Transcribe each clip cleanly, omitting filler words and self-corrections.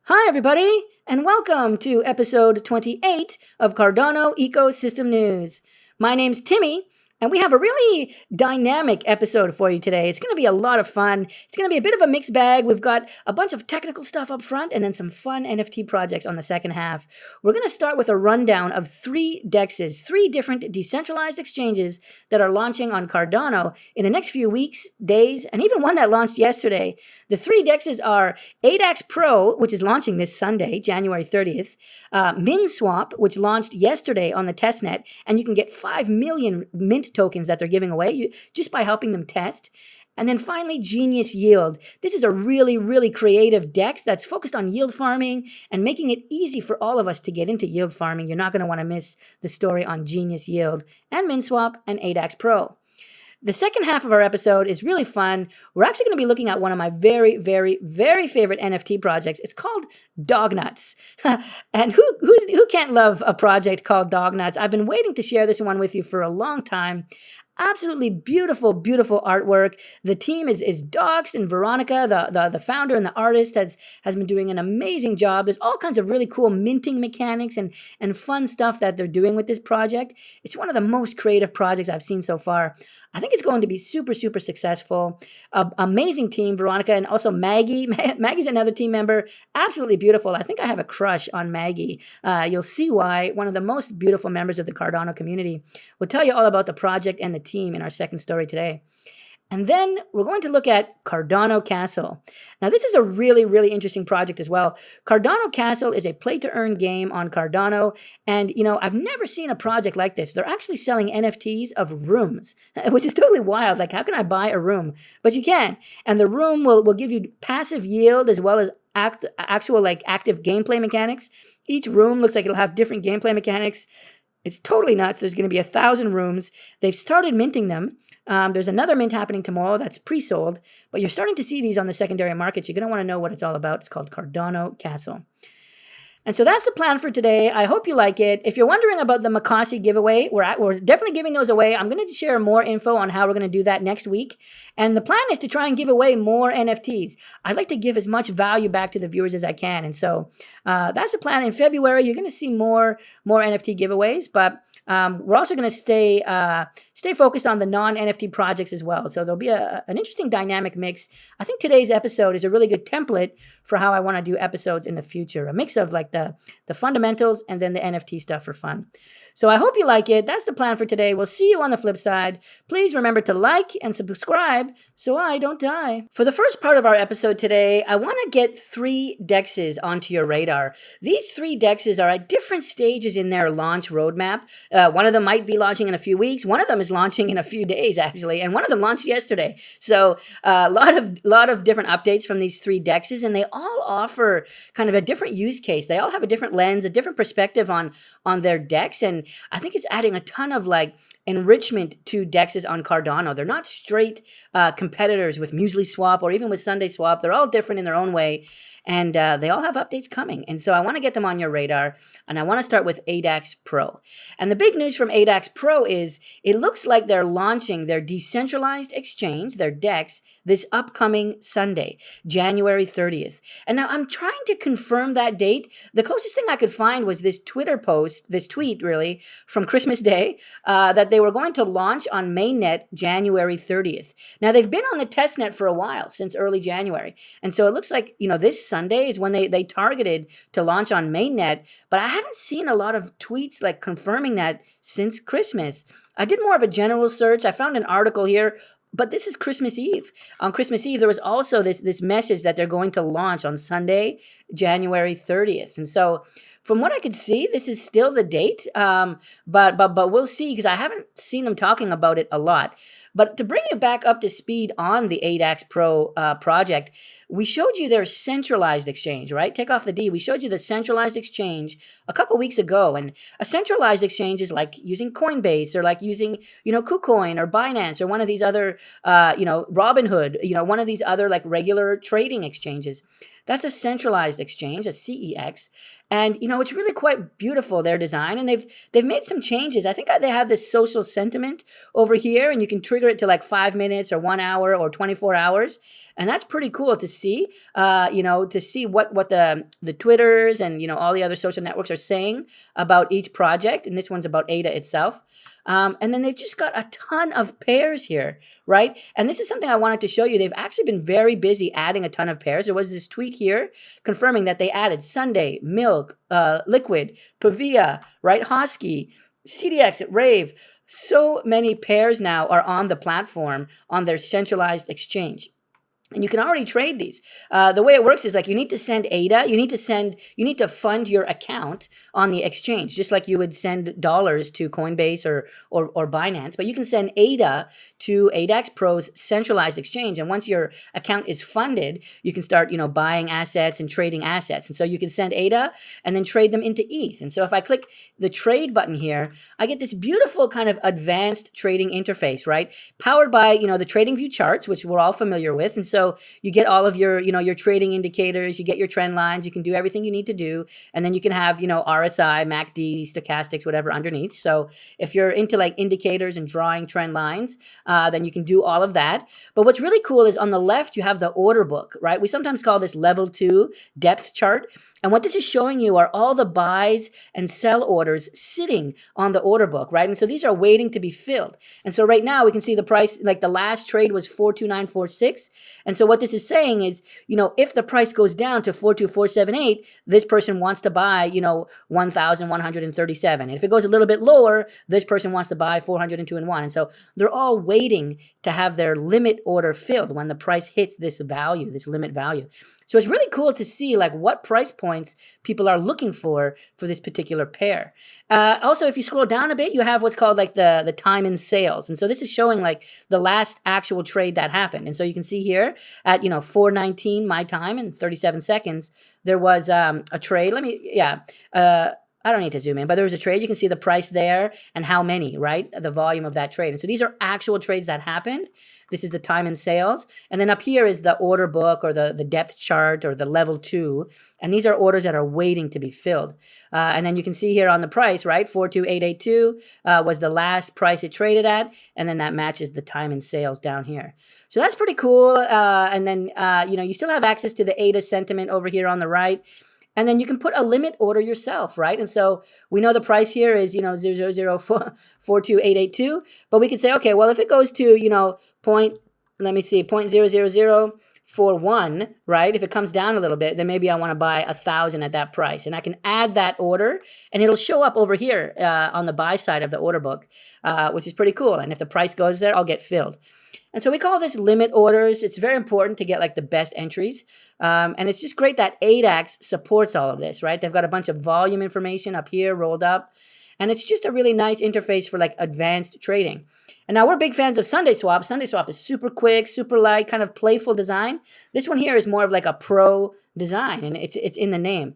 Hi, everybody, and welcome to episode 28 of Cardano Ecosystem News. My name's Timmy, and we have a really dynamic episode for you today. It's going to be a lot of fun. It's going to be a bit of a mixed bag. We've got a bunch of technical stuff up front and then some fun NFT projects on the second half. We're going to start with a rundown of three DEXs, three different decentralized exchanges that are launching on Cardano in the next few weeks, days, and even one that launched yesterday. The three DEXs are ADAX Pro, which is launching this Sunday, January 30th, Minswap, which launched yesterday on the testnet, and you can get 5 million mint tokens that they're giving away just by helping them test. And then finally, Genius Yield. This is a really, really creative DEX that's focused on yield farming and making it easy for all of us to get into yield farming. You're not going to want to miss the story on Genius Yield and Minswap and ADAX Pro. The second half of our episode is really fun. We're actually going to be looking at one of my very, very, very favorite NFT projects. It's called Dognuts. And who can't love a project called Dognuts? I've been waiting to share this one with you for a long time. Absolutely beautiful, beautiful artwork. The team is Dogs and Veronica, the founder and the artist, has been doing an amazing job. There's all kinds of really cool minting mechanics and fun stuff that they're doing with this project. It's one of the most creative projects I've seen so far. I think it's going to be super, super successful. Amazing team, Veronica, and also Maggie. Maggie's another team member. Absolutely beautiful. I think I have a crush on Maggie. You'll see why. One of the most beautiful members of the Cardano community. We'll tell you all about the project and the team in our second story today. And then we're going to look at Cardano Castle. Now, this is a really, really interesting project as well. Cardano Castle is a play-to-earn game on Cardano. And, I've never seen a project like this. They're actually selling NFTs of rooms, which is totally wild. Like, how can I buy a room? But you can. And the room will give you passive yield as well as actual active gameplay mechanics. Each room looks like it'll have different gameplay mechanics. It's totally nuts. There's going to be 1,000 rooms. They've started minting them. There's another mint happening tomorrow that's pre-sold, but you're starting to see these on the secondary markets. You're going to want to know what it's all about. It's called Cardano Castle. And so that's the plan for today. I hope you like it. If you're wondering about the Makasi giveaway, we're definitely giving those away. I'm going to share more info on how we're going to do that next week. And the plan is to try and give away more NFTs. I'd like to give as much value back to the viewers as I can. And so that's the plan. In February, you're going to see more NFT giveaways, but we're also going to stay focused on the non-NFT projects as well. So there'll be an interesting dynamic mix. I think today's episode is a really good template for how I want to do episodes in the future. A mix of the fundamentals and then the NFT stuff for fun. So I hope you like it. That's the plan for today. We'll see you on the flip side. Please remember to like and subscribe so I don't die. For the first part of our episode today, I want to get three DEXs onto your radar. These three DEXs are at different stages in their launch roadmap. One of them might be launching in a few weeks. One of them is launching in a few days, actually. And one of them launched yesterday. So a lot of different updates from these three DEXs, and they all offer kind of a different use case. They all have a different lens, a different perspective on their DEX. And I think it's adding a ton of enrichment to DEXs on Cardano. They're not straight competitors with Muesli Swap or even with Sunday Swap. They're all different in their own way. And they all have updates coming. And so I want to get them on your radar. And I want to start with ADAX Pro. And the big news from ADAX Pro is it looks like they're launching their decentralized exchange, their DEX, this upcoming Sunday, January 30th. And now I'm trying to confirm that date. The closest thing I could find was this Twitter post, this tweet really, from Christmas Day, that they were going to launch on mainnet January 30th. Now, they've been on the testnet for a while, since early January. And so it looks like, this Sunday is when they targeted to launch on mainnet, but I haven't seen a lot of tweets confirming that since Christmas. I did more of a general search. I found an article here, but this is Christmas Eve. On Christmas Eve, there was also this message that they're going to launch on Sunday, January 30th. And so from what I could see, this is still the date, but we'll see because I haven't seen them talking about it a lot. But to bring you back up to speed on the ADAX Pro project, we showed you their centralized exchange, right? Take off the D. We showed you the centralized exchange a couple weeks ago. And a centralized exchange is like using Coinbase or like using, KuCoin or Binance or one of these other, Robinhood, one of these other regular trading exchanges. That's a centralized exchange, a CEX. And it's really quite beautiful, their design, and they've made some changes. I think they have this social sentiment over here, and you can trigger it to like 5 minutes or 1 hour or 24 hours. And that's pretty cool to see, to see what the Twitters and, all the other social networks are saying about each project. And this one's about ADA itself. And then they've just got a ton of pairs here, right? And this is something I wanted to show you. They've actually been very busy adding a ton of pairs. There was this tweet here confirming that they added Sunday, Milk, Liquid, Pavia, right? Hosky, CDX, Rave. So many pairs now are on the platform on their centralized exchange. And you can already trade these. The way it works is like you need to send ADA. You need to fund your account on the exchange, just like you would send dollars to Coinbase or Binance. But you can send ADA to ADAX Pro's centralized exchange. And once your account is funded, you can start, buying assets and trading assets. And so you can send ADA and then trade them into ETH. And so if I click the trade button here, I get this beautiful kind of advanced trading interface, right? Powered by, the TradingView charts, which we're all familiar with. And so you get all of your, your trading indicators, you get your trend lines, you can do everything you need to do. And then you can have, RSI, MACD, stochastics, whatever underneath. So if you're into like indicators and drawing trend lines, then you can do all of that. But what's really cool is on the left, you have the order book, right? We sometimes call this level 2 depth chart. And what this is showing you are all the buys and sell orders sitting on the order book, right? And so these are waiting to be filled. And so right now we can see the price, like the last trade was 42946. And so what this is saying is, if the price goes down to 42478, this person wants to buy, 1,137. And if it goes a little bit lower, this person wants to buy 402 and 1. And so they're all waiting to have their limit order filled when the price hits this value, this limit value. So it's really cool to see like what price points people are looking for this particular pair. Also, if you scroll down a bit, you have what's called like the time in sales. And so this is showing like the last actual trade that happened. And so you can see here at, 4:19 my time and 37 seconds, there was a trade. I don't need to zoom in, but there was a trade. You can see the price there and how many, right? The volume of that trade. And so these are actual trades that happened. This is the time in sales. And then up here is the order book or the depth chart or the level 2. And these are orders that are waiting to be filled. And then you can see here on the price, right? 42882 was the last price it traded at. And then that matches the time in sales down here. So that's pretty cool. And then, you still have access to the ADA sentiment over here on the right. And then you can put a limit order yourself, right? And so we know the price here is, 0.042882. But we can say, okay, well, if it goes to, 0.00041, right? If it comes down a little bit, then maybe I want to buy 1,000 at that price. And I can add that order and it'll show up over here on the buy side of the order book, which is pretty cool. And if the price goes there, I'll get filled. And so we call this limit orders. It's very important to get like the best entries. And it's just great that ADAX supports all of this, right? They've got a bunch of volume information up here rolled up. And it's just a really nice interface for like advanced trading. And now we're big fans of Sunday Swap. Sunday Swap is super quick, super light, kind of playful design. This one here is more of like a pro design and it's in the name.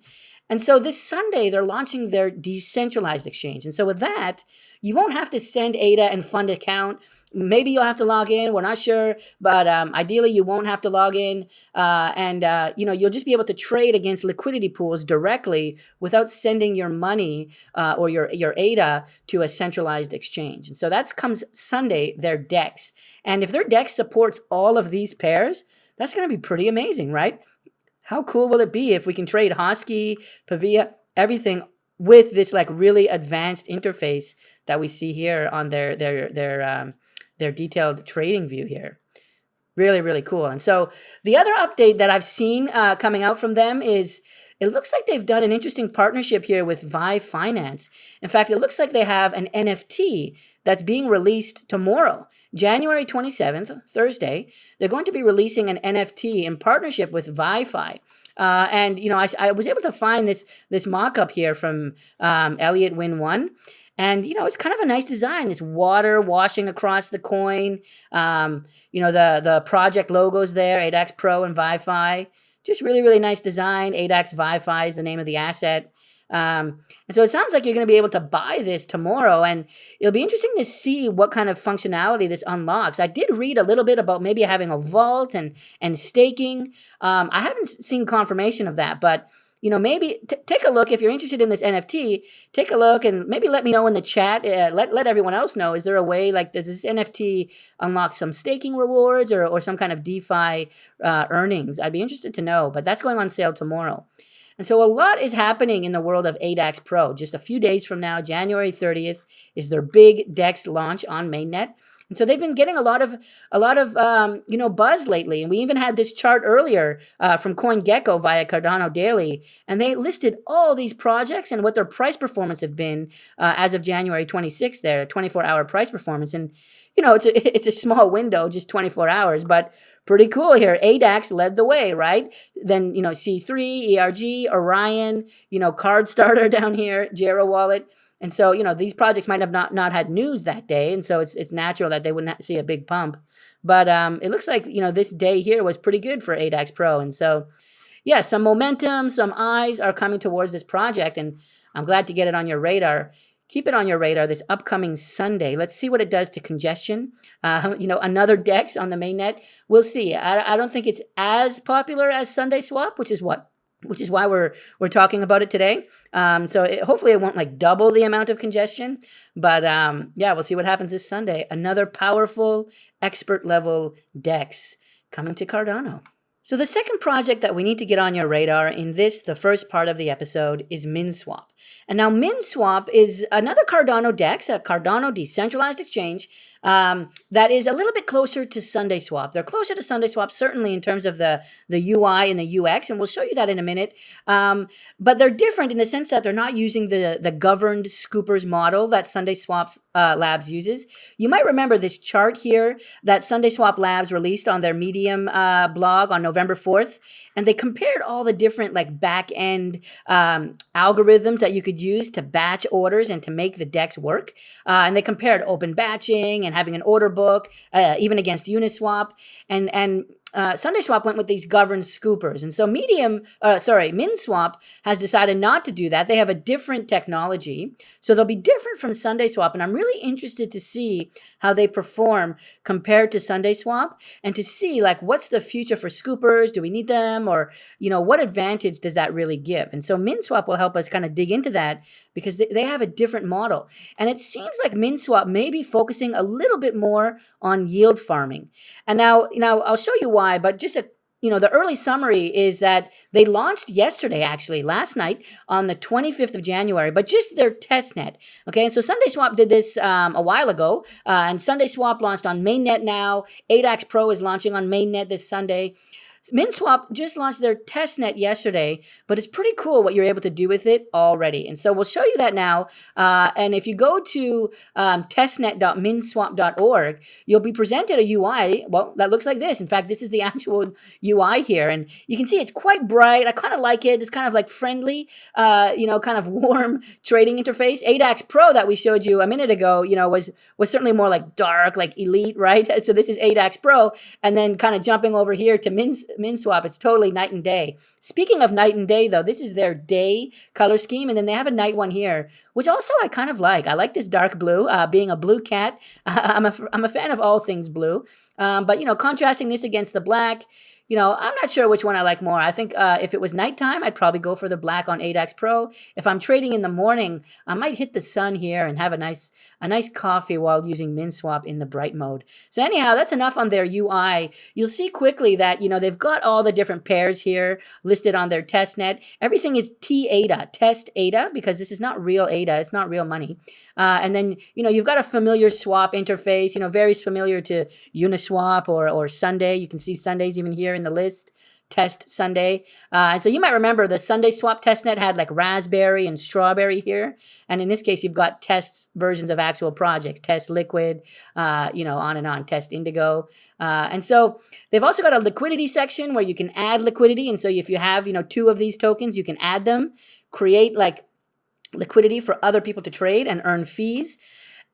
And so this Sunday, they're launching their decentralized exchange. And so with that, you won't have to send ADA and fund account. Maybe you'll have to log in. We're not sure. But ideally, you won't have to log in. You'll just be able to trade against liquidity pools directly without sending your money or your ADA to a centralized exchange. And so that comes Sunday, their DEX. And if their DEX supports all of these pairs, that's going to be pretty amazing, right? How cool will it be if we can trade Hosky, Pavia, everything with this like really advanced interface that we see here on their detailed trading view here? Really, really cool. And so the other update that I've seen coming out from them is it looks like they've done an interesting partnership here with Vive Finance. In fact, it looks like they have an NFT that's being released tomorrow, January 27th, Thursday. They're going to be releasing an NFT in partnership with ViFi. I was able to find this mock-up here from Elliot Win 1. And, it's kind of a nice design. This water washing across the coin. The project logos there, ADAX Pro and ViFi. Just really, really nice design. ADAX ViFi is the name of the asset. And so it sounds like you're going to be able to buy this tomorrow, and it'll be interesting to see what kind of functionality this unlocks. I did read a little bit about maybe having a vault and staking. I haven't seen confirmation of that, but maybe take a look if you're interested in this NFT. Take a look and maybe let me know in the chat. Let everyone else know. Is there a way, like, does this NFT unlock some staking rewards or some kind of DeFi earnings? I'd be interested to know. But that's going on sale tomorrow. And so a lot is happening in the world of ADAX Pro. Just a few days from now, January 30th, is their big DEX launch on mainnet. And so they've been getting a lot of buzz lately. And we even had this chart earlier from CoinGecko via Cardano Daily. And they listed all these projects and what their price performance have been as of January 26th there, 24-hour price performance. And, it's a small window, just 24 hours, but pretty cool here. ADAX led the way, right? Then, C3, ERG, Orion, Card Starter down here, Jera Wallet. And so, these projects might have not had news that day. And so it's natural that they wouldn't see a big pump. But it looks like, this day here was pretty good for ADAX Pro. And so, yeah, some momentum, some eyes are coming towards this project. And I'm glad to get it on your radar. Keep it on your radar this upcoming Sunday. Let's see what it does to congestion. Another DEX on the mainnet. We'll see. I don't think it's as popular as Sunday Swap, which is why we're talking about it today. Hopefully it won't double the amount of congestion. But we'll see what happens this Sunday. Another powerful expert level DEX coming to Cardano. So the second project that we need to get on your radar in the first part of the episode, is Minswap. And now Minswap is another Cardano DEX, a Cardano Decentralized Exchange, that is a little bit closer to Sunday Swap. They're closer to Sunday Swap, certainly in terms of the UI and the UX, and we'll show you that in a minute. But they're different in the sense that they're not using the governed scoopers model that Sunday Swap's Labs uses. You might remember this chart here that Sunday Swap Labs released on their Medium blog on November 4th, and they compared all the different back-end algorithms that you could use to batch orders and to make the DEX work. And they compared open batching and having an order book, even against Uniswap. And Sunday Swap went with these governed scoopers. And so Minswap has decided not to do that. They have a different technology. So they'll be different from Sunday Swap. And I'm really interested to see how they perform compared to Sunday Swap and to see what's the future for scoopers? Do we need them? Or, what advantage does that really give? And so Minswap will help us kind of dig into that because they have a different model. And it seems like Minswap may be focusing a little bit more on yield farming. And now I'll show you why, but just the early summary is that they launched yesterday, actually, last night on the 25th of January, but just their testnet. Okay, and so Sunday Swap did this a while ago, and Sunday Swap launched on mainnet now. ADAX Pro is launching on mainnet this Sunday. Minswap just launched their testnet yesterday, but it's pretty cool what you're able to do with it already. And so we'll show you that now. And if you go to testnet.minswap.org, you'll be presented a UI, that looks like this. In fact, this is the actual UI here. And you can see it's quite bright. I kind of like it. It's kind of friendly, kind of warm trading interface. ADAX Pro that we showed you a minute ago, was certainly more dark, elite, right? So this is ADAX Pro. And then kind of jumping over here to Minswap, it's totally night and day. Speaking of night and day, though, this is their day color scheme, and then they have a night one here, which also I kind of like. I like this dark blue, being a blue cat. I'm a fan of all things blue, but contrasting this against the black, I'm not sure which one I like more. I think if it was nighttime, I'd probably go for the black on ADAX Pro. If I'm trading in the morning, I might hit the sun here and have a nice coffee while using Minswap in the bright mode. So anyhow, that's enough on their UI. You'll see quickly that, they've got all the different pairs here listed on their testnet. Everything is T-ADA, test ADA, because this is not real ADA. It's not real money. And then, you've got a familiar swap interface, very familiar to Uniswap or Sunday. You can see Sundays even here in the list. Test Sunday. And so you might remember the Sunday Swap testnet had raspberry and strawberry here. And in this case, you've got test versions of actual projects, test liquid, on and on, test indigo. And so they've also got a liquidity section where you can add liquidity. And so if you have, 2 of these tokens, you can add them, create liquidity for other people to trade and earn fees.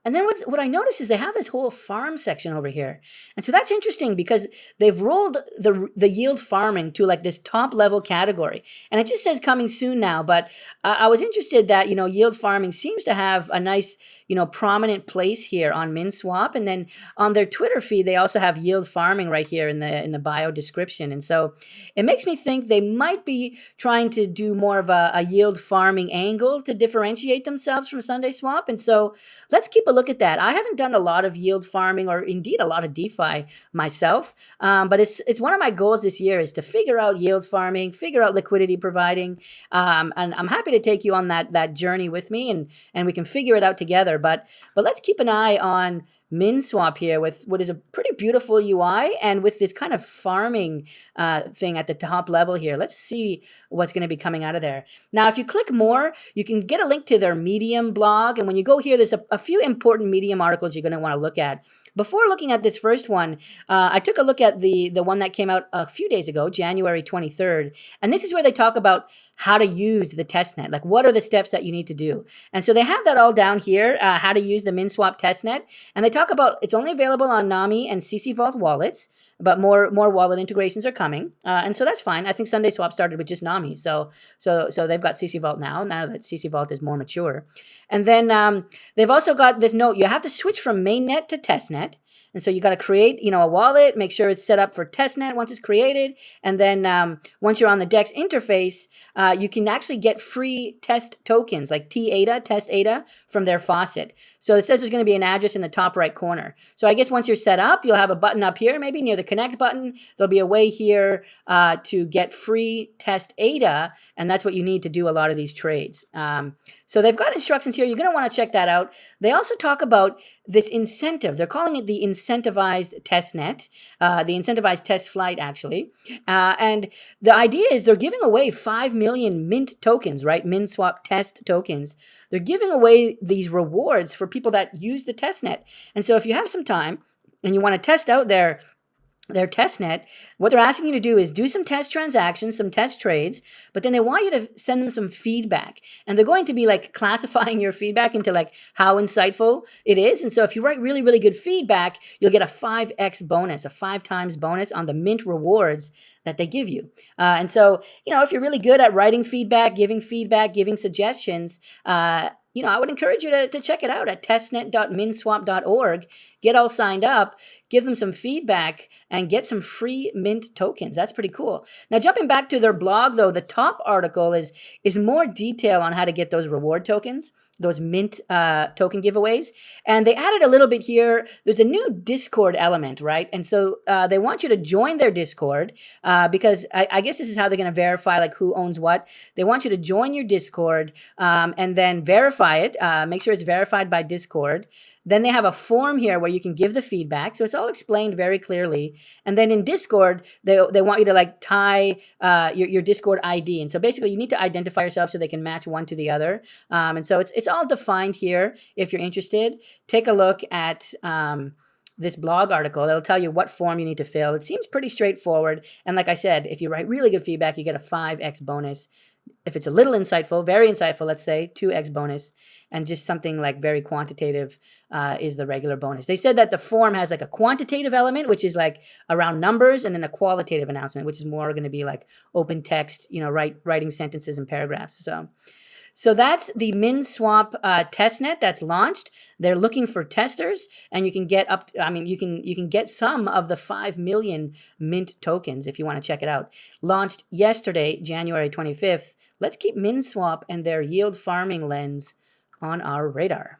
And then what I noticed is they have this whole farm section over here. And so that's interesting because they've rolled the yield farming to like this top level category. And it just says coming soon now. But I was interested that, yield farming seems to have a nice, prominent place here on Minswap. And then on their Twitter feed, they also have yield farming right here in the bio description. And so it makes me think they might be trying to do more of a yield farming angle to differentiate themselves from Sunday Swap. And so let's keep a look at that. I haven't done a lot of yield farming or indeed a lot of DeFi myself, but it's one of my goals this year is to figure out yield farming, figure out liquidity providing, and I'm happy to take you on that journey with me, and we can figure it out together. But let's keep an eye on Minswap here with what is a pretty beautiful UI and with this kind of farming thing at the top level here. Let's see what's going to be coming out of there. Now, if you click more, you can get a link to their Medium blog. And when you go here, there's a few important Medium articles you're going to want to look at. Before looking at this first one, I took a look at the one that came out a few days ago, January 23rd. And this is where they talk about how to use the testnet. Like, what are the steps that you need to do? And so they have that all down here, how to use the Minswap testnet. And they talk about it's only available on Nami and CC Vault wallets, but more wallet integrations are coming. And so that's fine. I think Sunday Swap started with just Nami. So they've got CC Vault now that CC Vault is more mature. And then they've also got this note. You have to switch from mainnet to testnet. And so you got to create, a wallet, make sure it's set up for testnet once it's created. And then once you're on the DEX interface, you can actually get free test tokens like test ADA from their faucet. So it says there's going to be an address in the top right corner. So I guess once you're set up, you'll have a button up here, maybe near the connect button. There'll be a way here to get free test ADA. And that's what you need to do a lot of these trades. So they've got instructions here. You're going to want to check that out. They also talk about this incentive. They're calling it the incentivized testnet, the incentivized test flight, actually. And the idea is they're giving away 5 million mint tokens, right? Minswap test tokens. They're giving away these rewards for people that use the testnet. And so if you have some time and you want to test out their testnet, what they're asking you to do is do some test transactions, some test trades, but then they want you to send them some feedback. And they're going to be like classifying your feedback into like how insightful it is. And so if you write really, really good feedback, you'll get a 5x bonus, a 5 times bonus on the mint rewards that they give you. And so, if you're really good at writing feedback, giving suggestions, I would encourage you to check it out at testnet.minswap.org. Get all signed up, give them some feedback, and get some free mint tokens. That's pretty cool. Now, jumping back to their blog, though, the top article is more detail on how to get those reward tokens, those mint token giveaways. And they added a little bit here. There's a new Discord element, right? And so they want you to join their Discord because I guess this is how they're going to verify like who owns what. They want you to join your Discord and then verify it. Make sure it's verified by Discord. Then they have a form here where you can give the feedback. So it's all explained very clearly. And then in Discord, they want you to like tie your Discord ID. And so basically you need to identify yourself so they can match one to the other. And so it's all defined here. If you're interested, take a look at this blog article. It'll tell you what form you need to fill. It seems pretty straightforward. And like I said, if you write really good feedback, you get a 5x bonus. If it's a little insightful, very insightful, let's say 2x bonus, and just something like very quantitative is the regular bonus. They said that the form has like a quantitative element, which is like around numbers, and then a qualitative announcement, which is more going to be like open text, writing sentences and paragraphs. So that's the Minswap testnet that's launched. They're looking for testers, and you can get you can get some of the 5 million mint tokens if you want to check it out. Launched yesterday, January 25th. Let's keep Minswap and their yield farming lens on our radar.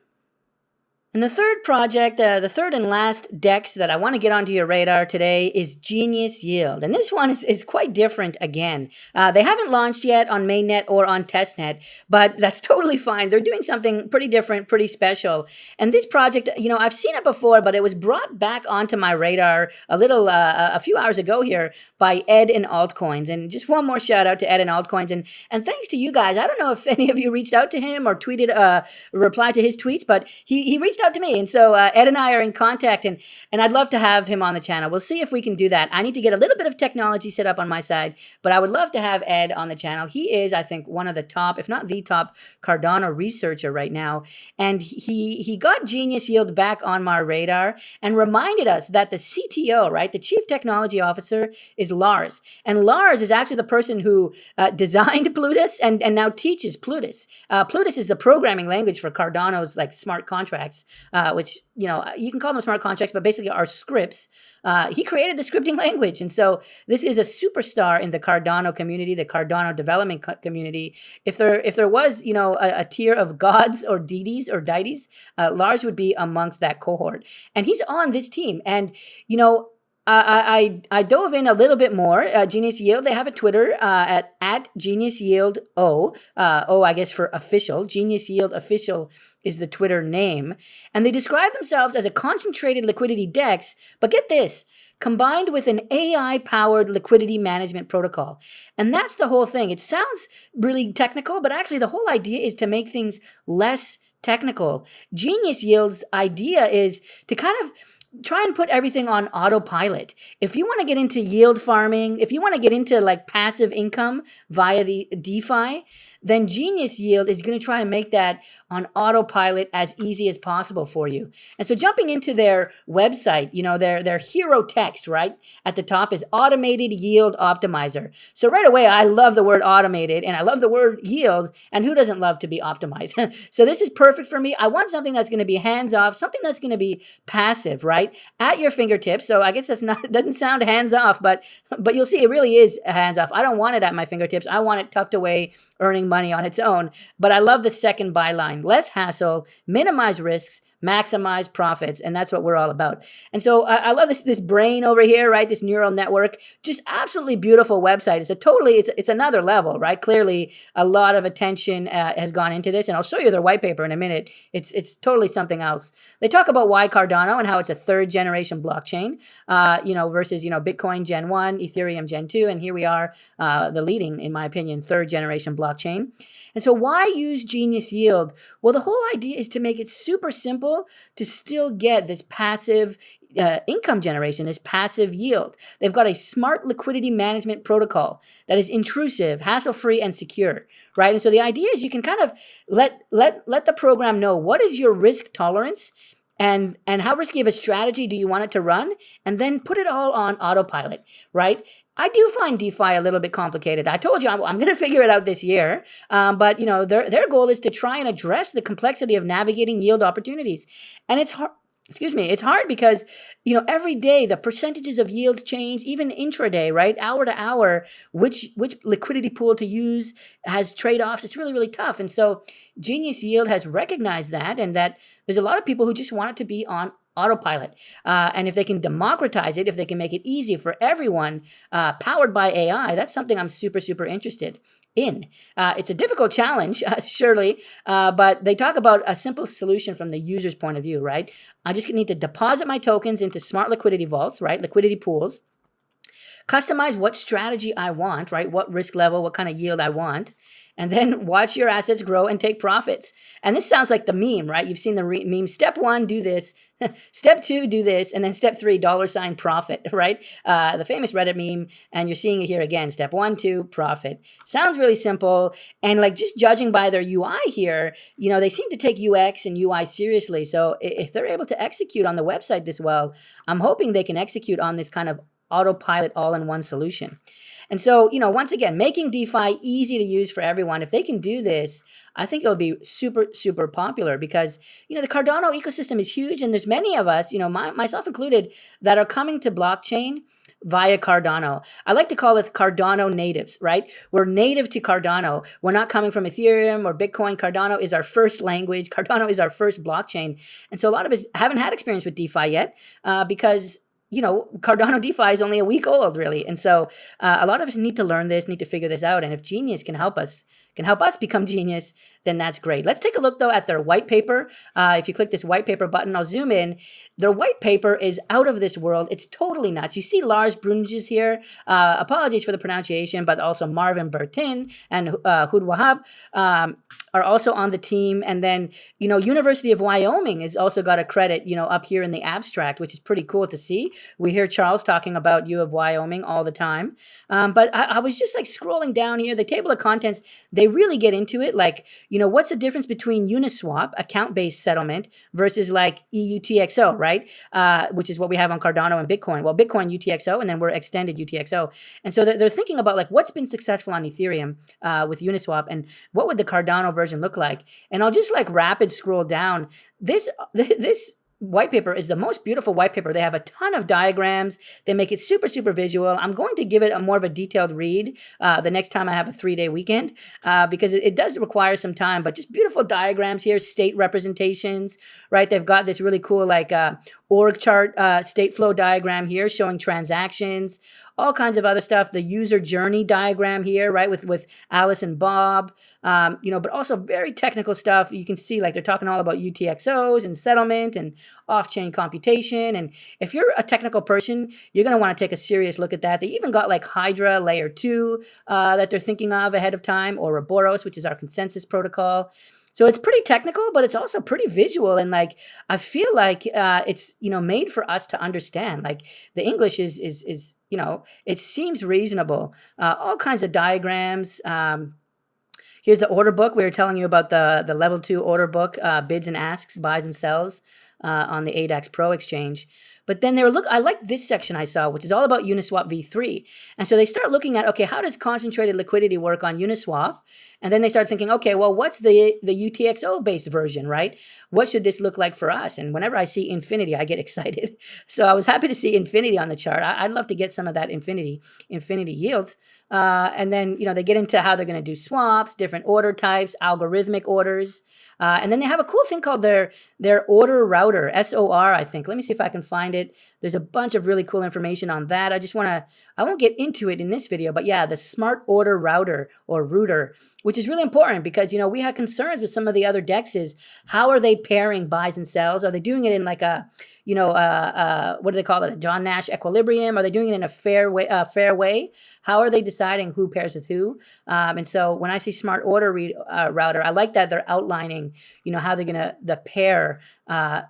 And the third project, the third and last DEX that I want to get onto your radar today is Genius Yield. And this one is quite different again. They haven't launched yet on mainnet or on testnet, but that's totally fine. They're doing something pretty different, pretty special. And this project, I've seen it before, but it was brought back onto my radar a few hours ago here by Ed and Altcoins. And just one more shout out to Ed and Altcoins. And thanks to you guys. I don't know if any of you reached out to him or tweeted, replied to his tweets, but he reached out to me. And so Ed and I are in contact, and I'd love to have him on the channel. We'll see if we can do that. I need to get a little bit of technology set up on my side, but I would love to have Ed on the channel. He is, I think, one of the top, if not the top, Cardano researcher right now. And he got Genius Yield back on my radar and reminded us that the CTO, right, the Chief Technology Officer, is Lars. And Lars is actually the person who designed Plutus and now teaches Plutus. Plutus is the programming language for Cardano's like smart contracts, which, you know, you can call them smart contracts, but basically are scripts. He created the scripting language. And so this is a superstar in the Cardano community, the Cardano development community. If there was, you know, a tier of gods or deities or deities, Lars would be amongst that cohort. And he's on this team. And, you know, I dove in a little bit more. Genius Yield, they have a Twitter at Genius Yield O. I guess for official. Genius Yield official is the Twitter name. And they describe themselves as a concentrated liquidity DEX. But get this, combined with an AI-powered liquidity management protocol. And that's the whole thing. It sounds really technical, but actually the whole idea is to make things less technical. Genius Yield's idea is to kind of try and put everything on autopilot. If you want to get into yield farming, if you want to get into like passive income via the DeFi, then Genius Yield is going to try and make that on autopilot as easy as possible for you. And so jumping into their website, you know, their hero text, right, at the top is automated yield optimizer. So right away, I love the word automated and I love the word yield. And who doesn't love to be optimized? So this is perfect for me. I want something that's going to be hands off, something that's going to be passive, right, at your fingertips. So I guess that's not, it doesn't sound hands off, but you'll see it really is hands off. I don't want it at my fingertips. I want it tucked away, earning money on its own. But I love the second byline: less hassle, minimize risks, maximize profits. And that's what we're all about. And so I love this brain over here, right? This neural network, just absolutely beautiful website. It's another level, right? Clearly a lot of attention has gone into this, and I'll show you their white paper in a minute. It's totally something else. They talk about why Cardano and how it's a third generation blockchain, you know, versus, you know, Bitcoin Gen 1, Ethereum Gen 2. And here we are, the leading, in my opinion, third generation blockchain. And so why use Genius Yield? Well, the whole idea is to make it super simple to still get this passive income generation, this passive yield. They've got a smart liquidity management protocol that is intrusive, hassle-free, and secure, right? And so the idea is you can kind of let the program know what is your risk tolerance and how risky of a strategy do you want it to run, and then put it all on autopilot, right? I do find DeFi a little bit complicated. I told you I'm going to figure it out this year, but you know their goal is to try and address the complexity of navigating yield opportunities, and it's hard. Excuse me, it's hard because, you know, every day the percentages of yields change, even intraday, right? Hour to hour, which liquidity pool to use has trade-offs. It's really, really tough. And so Genius Yield has recognized that, and that there's a lot of people who just want it to be on autopilot. And if they can democratize it, if they can make it easy for everyone, powered by AI, that's something I'm super, super interested in. It's a difficult challenge, surely, but they talk about a simple solution from the user's point of view, right? I just need to deposit my tokens into smart liquidity vaults, right? Liquidity pools. Customize what strategy I want, right? What risk level, what kind of yield I want. And then watch your assets grow and take profits. And this sounds like the meme, right? You've seen the meme. Step 1, do this. Step 2, do this. And then step 3, $ profit, right? The famous Reddit meme. And you're seeing it here again. Step 1, 2, profit. Sounds really simple. And like just judging by their UI here, you know, they seem to take UX and UI seriously. So if they're able to execute on the website this well, I'm hoping they can execute on this kind of autopilot all-in-one solution. And so, you know, once again, making DeFi easy to use for everyone. If they can do this, I think it'll be super, super popular because, you know, the Cardano ecosystem is huge. And there's many of us, you know, myself included, that are coming to blockchain via Cardano. I like to call it Cardano natives, right? We're native to Cardano. We're not coming from Ethereum or Bitcoin. Cardano is our first language. Cardano is our first blockchain. And so a lot of us haven't had experience with DeFi yet because, you know, Cardano DeFi is only a week old, really. And so a lot of us need to learn this, need to figure this out. And if Genius can help us become genius, then that's great. Let's take a look though at their white paper. If you click this white paper button, I'll zoom in. Their white paper is out of this world. It's totally nuts. You see Lars Brunges here. Apologies for the pronunciation, but also Marvin Bertin and Hud Wahab are also on the team. And then, University of Wyoming has also got a credit, up here in the abstract, which is pretty cool to see. We hear Charles talking about U of Wyoming all the time. But I was just like scrolling down here, the table of contents, they really get into it. Like, what's the difference between Uniswap, account-based settlement, versus like EUTXO, right? Which is what we have on Cardano and Bitcoin. Well, Bitcoin UTXO, and then we're extended UTXO. And so they're thinking about like what's been successful on Ethereum with Uniswap, and what would the Cardano version look like? And I'll just like rapid scroll down. This white paper is the most beautiful white paper. They have a ton of diagrams. They make it super, super visual. I'm going to give it a more of a detailed read the next time I have a 3-day weekend because it does require some time, but just beautiful diagrams here, state representations, right? They've got this really cool like org chart state flow diagram here showing transactions, all kinds of other stuff. The user journey diagram here, right, with Alice and Bob, but also very technical stuff. You can see like they're talking all about UTXOs and settlement and off-chain computation. And if you're a technical person, you're going to want to take a serious look at that. They even got like Hydra layer 2 that they're thinking of ahead of time, or Ouroboros, which is our consensus protocol. So it's pretty technical, but it's also pretty visual. And like, I feel like it's, made for us to understand. Like the English is it seems reasonable. All kinds of diagrams. Here's the order book. We were telling you about the level 2 order book, bids and asks, buys and sells on the ADAX Pro exchange. But then I like this section I saw, which is all about Uniswap v3. And so they start looking at, okay, how does concentrated liquidity work on Uniswap? And then they start thinking, okay, well, what's the UTXO-based version, right? What should this look like for us? And whenever I see infinity, I get excited. So I was happy to see infinity on the chart. I'd love to get some of that infinity yields. And then, they get into how they're going to do swaps, different order types, algorithmic orders. And then they have a cool thing called their order router, SOR, I think. Let me see if I can find it. There's a bunch of really cool information on that. I won't get into it in this video, but yeah, the smart order router or router, which is really important because, we had concerns with some of the other DEXs. How are they pairing buys and sells? Are they doing it in like a, what do they call it? A John Nash equilibrium? Are they doing it in a fair way? How are they deciding who pairs with who? And so when I see smart order router, I like that they're outlining, how they're going to pair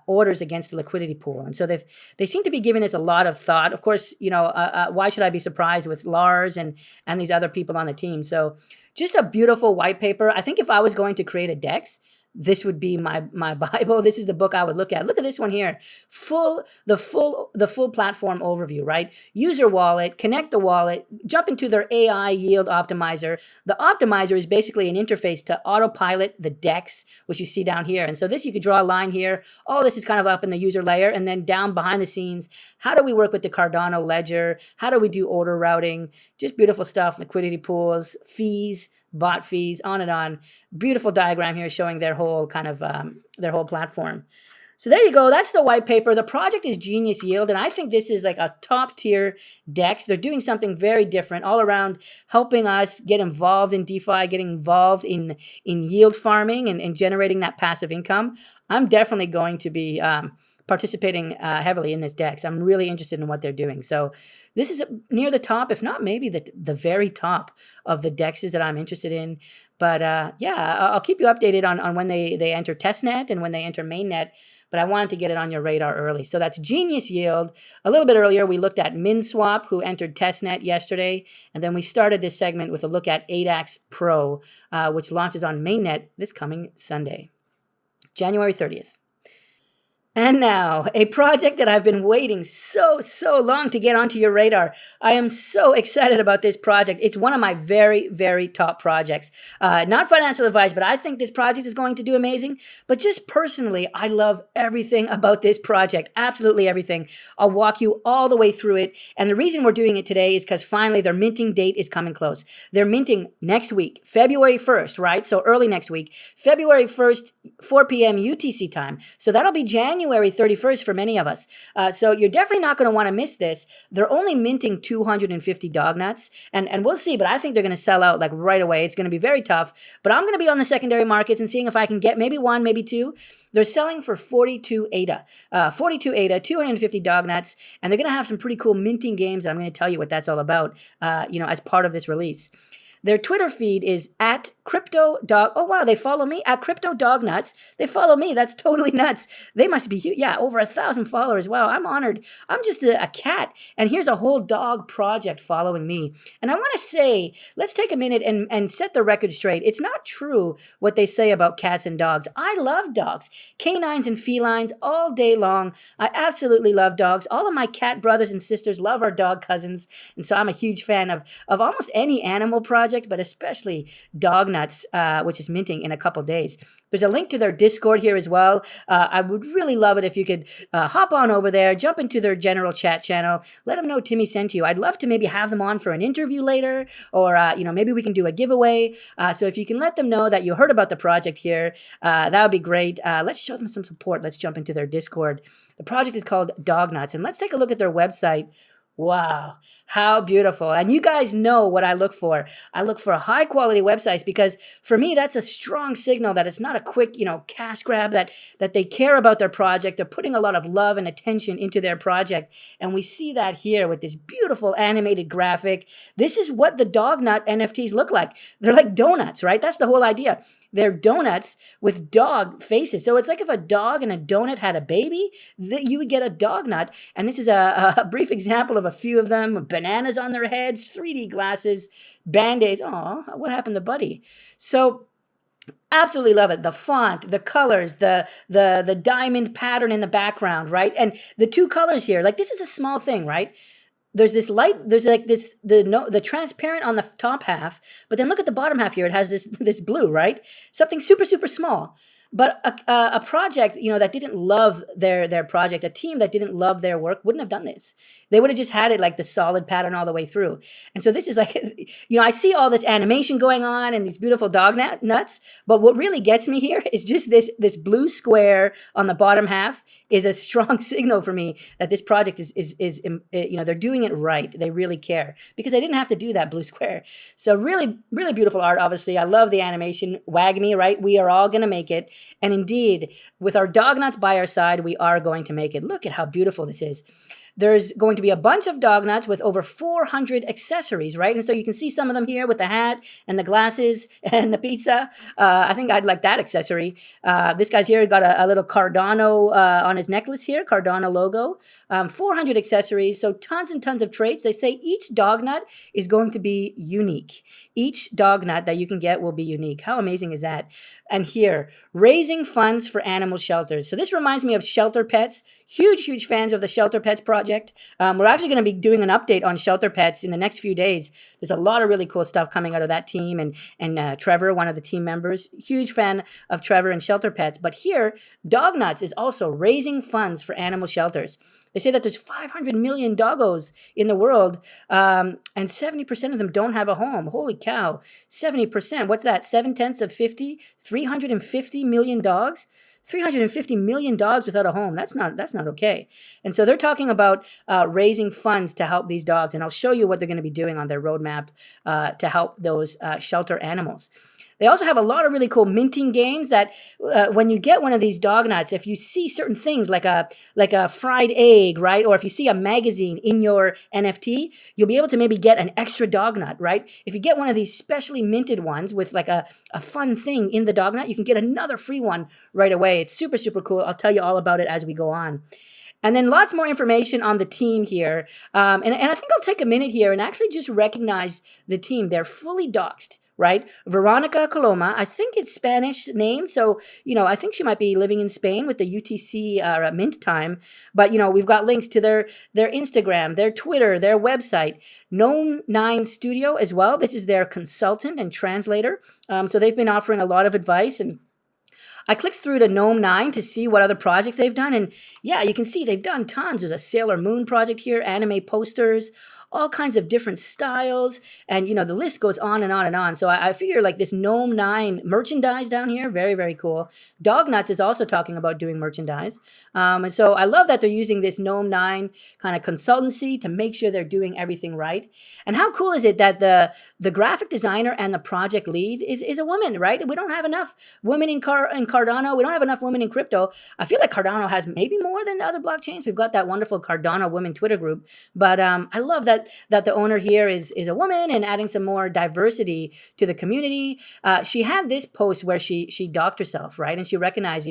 orders against the liquidity pool. And so they seem to be giving this a lot of thought. Of course, why should I be surprised with Lars and these other people on the team? So just a beautiful white paper. I think if I was going to create a DEX, this would be my Bible. This is the book I would look at. Look at this one here. The full platform overview, right? User wallet, connect the wallet, jump into their AI yield optimizer. The optimizer is basically an interface to autopilot the DEX, which you see down here. And so this, you could draw a line here. All this is kind of up in the user layer. And then down behind the scenes, how do we work with the Cardano ledger? How do we do order routing? Just beautiful stuff, liquidity pools, fees, bot fees, on and on. Beautiful diagram here showing their whole kind of their whole platform. So there you go. That's the white paper. The project is Genius Yield, and I think this is like a top tier DEX. They're doing something very different all around, helping us get involved in DeFi, getting involved in yield farming and generating that passive income. I'm definitely going to be participating heavily in this DEX. I'm really interested in what they're doing. So this is near the top, if not maybe the very top of the DEXs that I'm interested in. But I'll keep you updated on when they enter testnet and when they enter mainnet. But I wanted to get it on your radar early. So that's Genius Yield. A little bit earlier, we looked at Minswap, who entered testnet yesterday. And then we started this segment with a look at ADAX Pro, which launches on mainnet this coming Sunday, January 30th. And now, a project that I've been waiting so long to get onto your radar. I am so excited about this project. It's one of my very, very top projects. Not financial advice, but I think this project is going to do amazing. But just personally, I love everything about this project. Absolutely everything. I'll walk you all the way through it. And the reason we're doing it today is because finally their minting date is coming close. They're minting next week, February 1st, right? So early next week, February 1st, 4 p.m. UTC time. So that'll be January January 31st for many of us. So you're definitely not going to want to miss this. They're only minting 250 Dognuts, and we'll see, but I think they're going to sell out like right away. It's going to be very tough, but I'm going to be on the secondary markets and seeing if I can get maybe one, maybe two. They're selling for 42 ADA, 250 Dognuts, and they're going to have some pretty cool minting games. I'm going to tell you what that's all about, as part of this release. Their Twitter feed is at Crypto Dog. Oh, wow, they follow me at Crypto Dognuts. They follow me. That's totally nuts. They must be huge. Yeah, over 1,000 followers. Wow, I'm honored. I'm just a cat. And here's a whole dog project following me. And I want to say, let's take a minute and set the record straight. It's not true what they say about cats and dogs. I love dogs, canines and felines all day long. I absolutely love dogs. All of my cat brothers and sisters love our dog cousins. And so I'm a huge fan of almost any animal project, but especially Dognuts, which is minting in a couple days. There's a link to their Discord here as well. I would really love it if you could hop on over there, jump into their general chat channel, let them know Timmy sent you. I'd love to maybe have them on for an interview later, or maybe we can do a giveaway. So if you can let them know that you heard about the project here, that would be great. Let's show them some support. Let's jump into their Discord. The project is called Dognuts, and let's take a look at their website. Wow, how beautiful. And you guys know what I look for. I look for high quality websites because for me, that's a strong signal that it's not a quick, cash grab, that they care about their project. They're putting a lot of love and attention into their project. And we see that here with this beautiful animated graphic. This is what the Dognut NFTs look like. They're like donuts, right? That's the whole idea. They're donuts with dog faces. So it's like if a dog and a donut had a baby, you would get a Dognut. And this is a brief example of a few of them with bananas on their heads, 3D glasses, Band-Aids. Aw, what happened to Buddy? So absolutely love it. The font, the colors, the diamond pattern in the background, right? And the two colors here, like this is a small thing, right? There's this light, there's like this, the transparent on the top half, but then look at the bottom half here. It has this blue, right? Something super, super small. But a project, that didn't love their project, a team that didn't love their work wouldn't have done this. They would have just had it like the solid pattern all the way through. And so this is like, I see all this animation going on and these beautiful dog nuts, but what really gets me here is just this blue square on the bottom half is a strong signal for me that this project is they're doing it right. They really care because they didn't have to do that blue square. So really, really beautiful art, obviously. I love the animation. Wag me, right? We are all going to make it. And indeed, with our Dognuts by our side, we are going to make it. Look at how beautiful this is. There's going to be a bunch of Dognuts with over 400 accessories, right? And so you can see some of them here with the hat and the glasses and the pizza. I think I'd like that accessory. This guy's here got a little Cardano on his necklace here, Cardano logo. 400 accessories, so tons and tons of traits. They say each Dognut is going to be unique. Each Dognut that you can get will be unique. How amazing is that? And here, raising funds for animal shelters. So this reminds me of Shelter Pets. Huge, huge fans of the Shelter Pets project. We're actually going to be doing an update on Shelter Pets in the next few days. There's a lot of really cool stuff coming out of that team. And Trevor, one of the team members, huge fan of Trevor and Shelter Pets. But here, Dognuts is also raising funds for animal shelters. They say that there's 500 million doggos in the world, and 70% of them don't have a home. Holy cow, 70%. What's that? 7/10 of 50? 350 million dogs? 350 million dogs without a home. That's not okay. And so they're talking about raising funds to help these dogs. And I'll show you what they're going to be doing on their roadmap to help those shelter animals. They also have a lot of really cool minting games that when you get one of these Dognuts, if you see certain things like a fried egg, right? Or if you see a magazine in your NFT, you'll be able to maybe get an extra Dognut, right? If you get one of these specially minted ones with like a fun thing in the Dognut, you can get another free one right away. It's super, super cool. I'll tell you all about it as we go on. And then lots more information on the team here. And I think I'll take a minute here and actually just recognize the team. They're fully doxed, right? Veronica Coloma, I think it's Spanish name. So, I think she might be living in Spain with the UTC mint time. But, we've got links to their Instagram, their Twitter, their website, Gnome 9 Studio as well. This is their consultant and translator. So they've been offering a lot of advice, and I clicked through to Gnome 9 to see what other projects they've done. And yeah, you can see they've done tons. There's a Sailor Moon project here, anime posters, all kinds of different styles. And, the list goes on and on and on. So I figure like this Gnome 9 merchandise down here, very, very cool. Dognuts is also talking about doing merchandise. And so I love that they're using this Gnome 9 kind of consultancy to make sure they're doing everything right. And how cool is it that the graphic designer and the project lead is a woman, right? We don't have enough women in Cardano. We don't have enough women in crypto. I feel like Cardano has maybe more than other blockchains. We've got that wonderful Cardano women Twitter group. But I love that the owner here is a woman and adding some more diversity to the community. She had this post where she docked herself, right? And she recognized,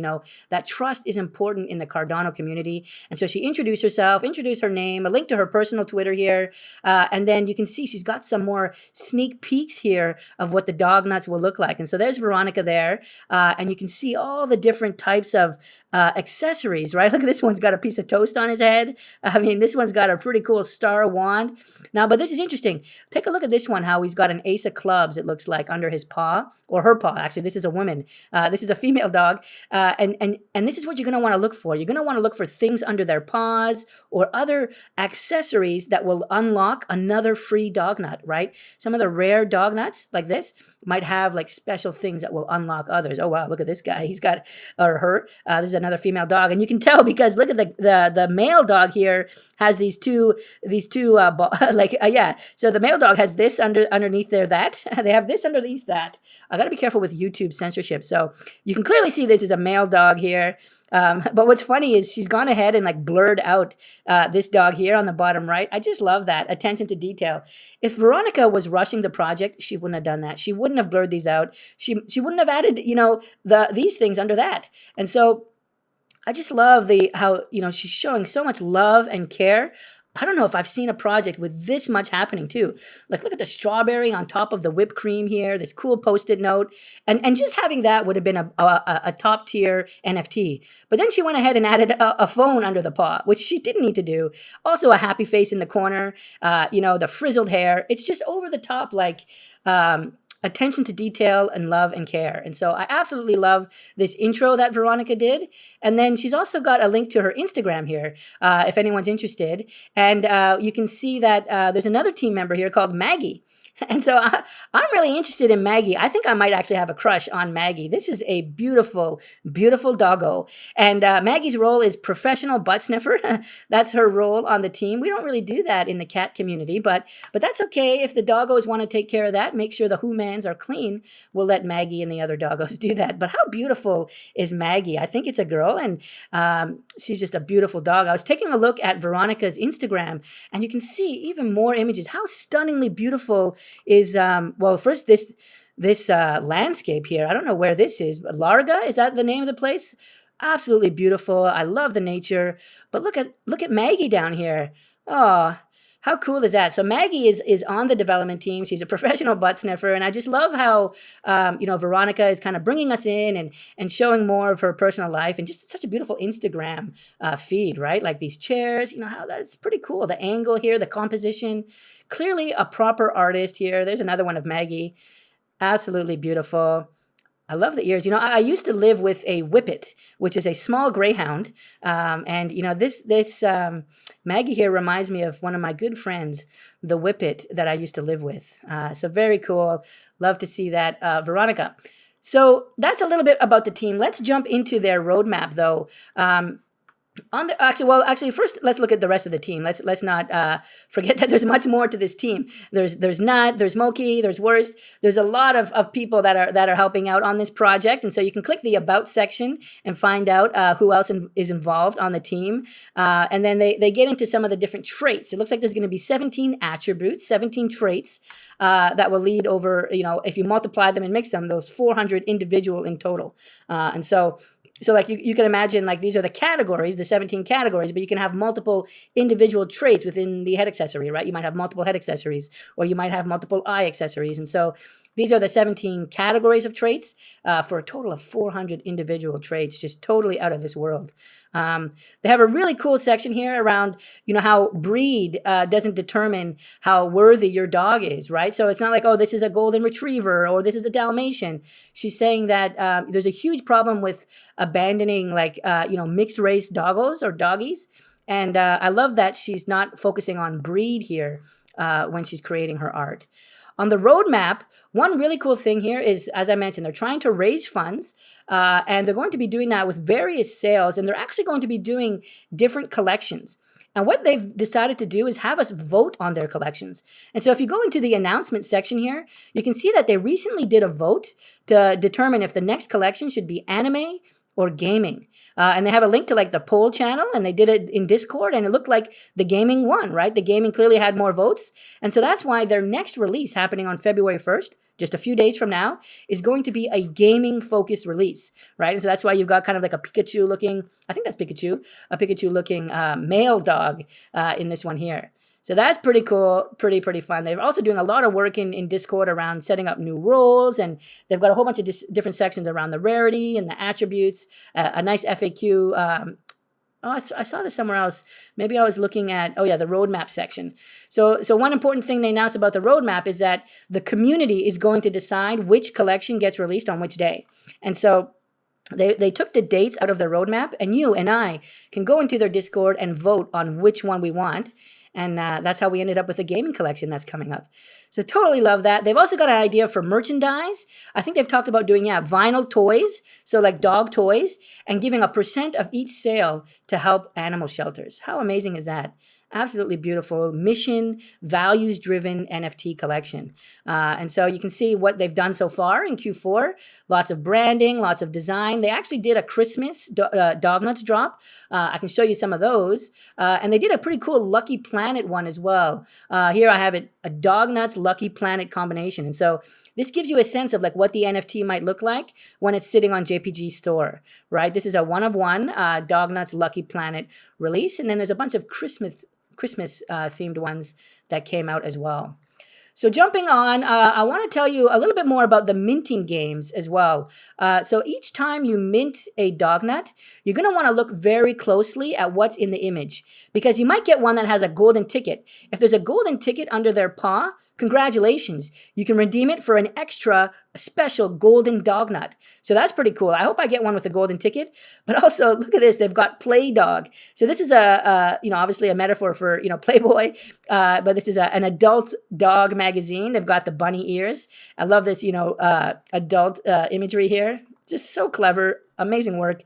that trust is important in the Cardano community. And so she introduced herself, introduced her name, a link to her personal Twitter here. And then you can see she's got some more sneak peeks here of what the Dognuts will look like. And so there's Veronica there. And you can see all the different types of accessories, right? Look at this one's got a piece of toast on his head. I mean, this one's got a pretty cool star wand. Now, but this is interesting. Take a look at this one, how he's got an ace of clubs, it looks like, under his paw, or her paw. Actually, this is a woman. This is a female dog. And this is what you're going to want to look for. You're going to want to look for things under their paws or other accessories that will unlock another free dog nut, right? Some of the rare dog nuts like this might have like special things that will unlock others. Oh, wow, look at this guy. He's got, or her, this is another female dog. And you can tell because look at the male dog here has these two yeah. So the male dog has this underneath there, that. They have this underneath that. I got to be careful with YouTube censorship. So you can clearly see this is a male dog here. But what's funny is she's gone ahead and like blurred out this dog here on the bottom right. I just love that attention to detail. If Veronica was rushing the project, she wouldn't have done that. She wouldn't have blurred these out. She wouldn't have added, these things under that. And so I just love how she's showing so much love and care. I don't know if I've seen a project with this much happening too. Like, look at the strawberry on top of the whipped cream here, this cool Post-it note. And just having that would have been a top tier NFT. But then she went ahead and added a phone under the paw, which she didn't need to do. Also a happy face in the corner, the frizzled hair. It's just over the top, like, attention to detail and love and care. And so I absolutely love this intro that Veronica did. And then she's also got a link to her Instagram here, if anyone's interested. And you can see that there's another team member here called Maggie. And so I'm really interested in Maggie. I think I might actually have a crush on Maggie. This is a beautiful, beautiful doggo. And Maggie's role is professional butt sniffer. That's her role on the team. We don't really do that in the cat community, but that's okay. If the doggos want to take care of that, make sure the humans are clean, we'll let Maggie and the other doggos do that. But how beautiful is Maggie? I think it's a girl, and she's just a beautiful dog. I was taking a look at Veronica's Instagram, and you can see even more images. How stunningly beautiful is first this landscape here. I don't know where this is, but Larga, is that the name of the place? Absolutely beautiful. I love the nature. But look at Maggie down here. Oh, how cool is that? So Maggie is on the development team. She's a professional butt sniffer. And I just love how, Veronica is kind of bringing us in and showing more of her personal life and just such a beautiful Instagram feed, right? Like these chairs, how that's pretty cool. The angle here, the composition, clearly a proper artist here. There's another one of Maggie. Absolutely beautiful. I love the ears. I used to live with a whippet, which is a small greyhound. And this Maggie here reminds me of one of my good friends, the whippet that I used to live with. So very cool. Love to see that, Veronica. So that's a little bit about the team. Let's jump into their roadmap, though. First let's look at the rest of the team. Let's not forget that there's much more to this team. There's Nut, there's Moki, there's Worst. There's a lot of people that are helping out on this project, and so you can click the About section and find out who else is involved on the team. And then they get into some of the different traits. It looks like there's going to be 17 attributes, 17 traits that will lead over. If you multiply them and mix them, those 400 individual in total. And so like you can imagine, like these are the categories, the 17 categories, but you can have multiple individual traits within the head accessory, right? You might have multiple head accessories, or you might have multiple eye accessories. And so these are the 17 categories of traits for a total of 400 individual traits, just totally out of this world. They have a really cool section here around, how breed doesn't determine how worthy your dog is, right? So it's not like, oh, this is a golden retriever or this is a Dalmatian. She's saying that there's a huge problem with abandoning mixed race doggos or doggies. And I love that she's not focusing on breed here when she's creating her art. On the roadmap, one really cool thing here is, as I mentioned, they're trying to raise funds, and they're going to be doing that with various sales, and they're actually going to be doing different collections. And what they've decided to do is have us vote on their collections. And so if you go into the announcement section here, you can see that they recently did a vote to determine if the next collection should be anime or gaming. And they have a link to like the poll channel, and they did it in Discord, and it looked like the gaming won, right? The gaming clearly had more votes. And so that's why their next release, happening on February 1st, just a few days from now, is going to be a gaming focused release, right? And so that's why you've got kind of like a Pikachu looking, I think that's Pikachu, a Pikachu looking male dog in this one here. So that's pretty cool, pretty fun. They're also doing a lot of work in Discord around setting up new roles, and they've got a whole bunch of different sections around the rarity and the attributes, a nice FAQ. I saw this somewhere else. Maybe I was looking at, the roadmap section. So one important thing they announced about the roadmap is that the community is going to decide which collection gets released on which day. And so they took the dates out of their roadmap, and you and I can go into their Discord and vote on which one we want. And that's how we ended up with the gaming collection that's coming up. So totally love that. They've also got an idea for merchandise. I think they've talked about doing, vinyl toys. So like dog toys, and giving a % of each sale to help animal shelters. How amazing is that? Absolutely beautiful, mission, values-driven NFT collection. And so you can see what they've done so far in Q4. Lots of branding, lots of design. They actually did a Christmas Dognuts drop. I can show you some of those. And they did a pretty cool Lucky Planet one as well. Here I have it, a Dognuts Lucky Planet combination. And so this gives you a sense of like what the NFT might look like when it's sitting on JPG Store, right? This is a one-of-one Dognuts Lucky Planet release. And then there's a bunch of Christmas themed ones that came out as well. So jumping on, I want to tell you a little bit more about the minting games as well. So each time you mint a Dognut, you're going to want to look very closely at what's in the image, because you might get one that has a golden ticket. If there's a golden ticket under their paw, congratulations. You can redeem it for an extra special golden Dognut. So that's pretty cool. I hope I get one with a golden ticket. But also, look at this. They've got Play Dog. So this is obviously a metaphor for, Playboy. But this is an adult dog magazine. They've got the bunny ears. I love this, adult imagery here. Just so clever. Amazing work.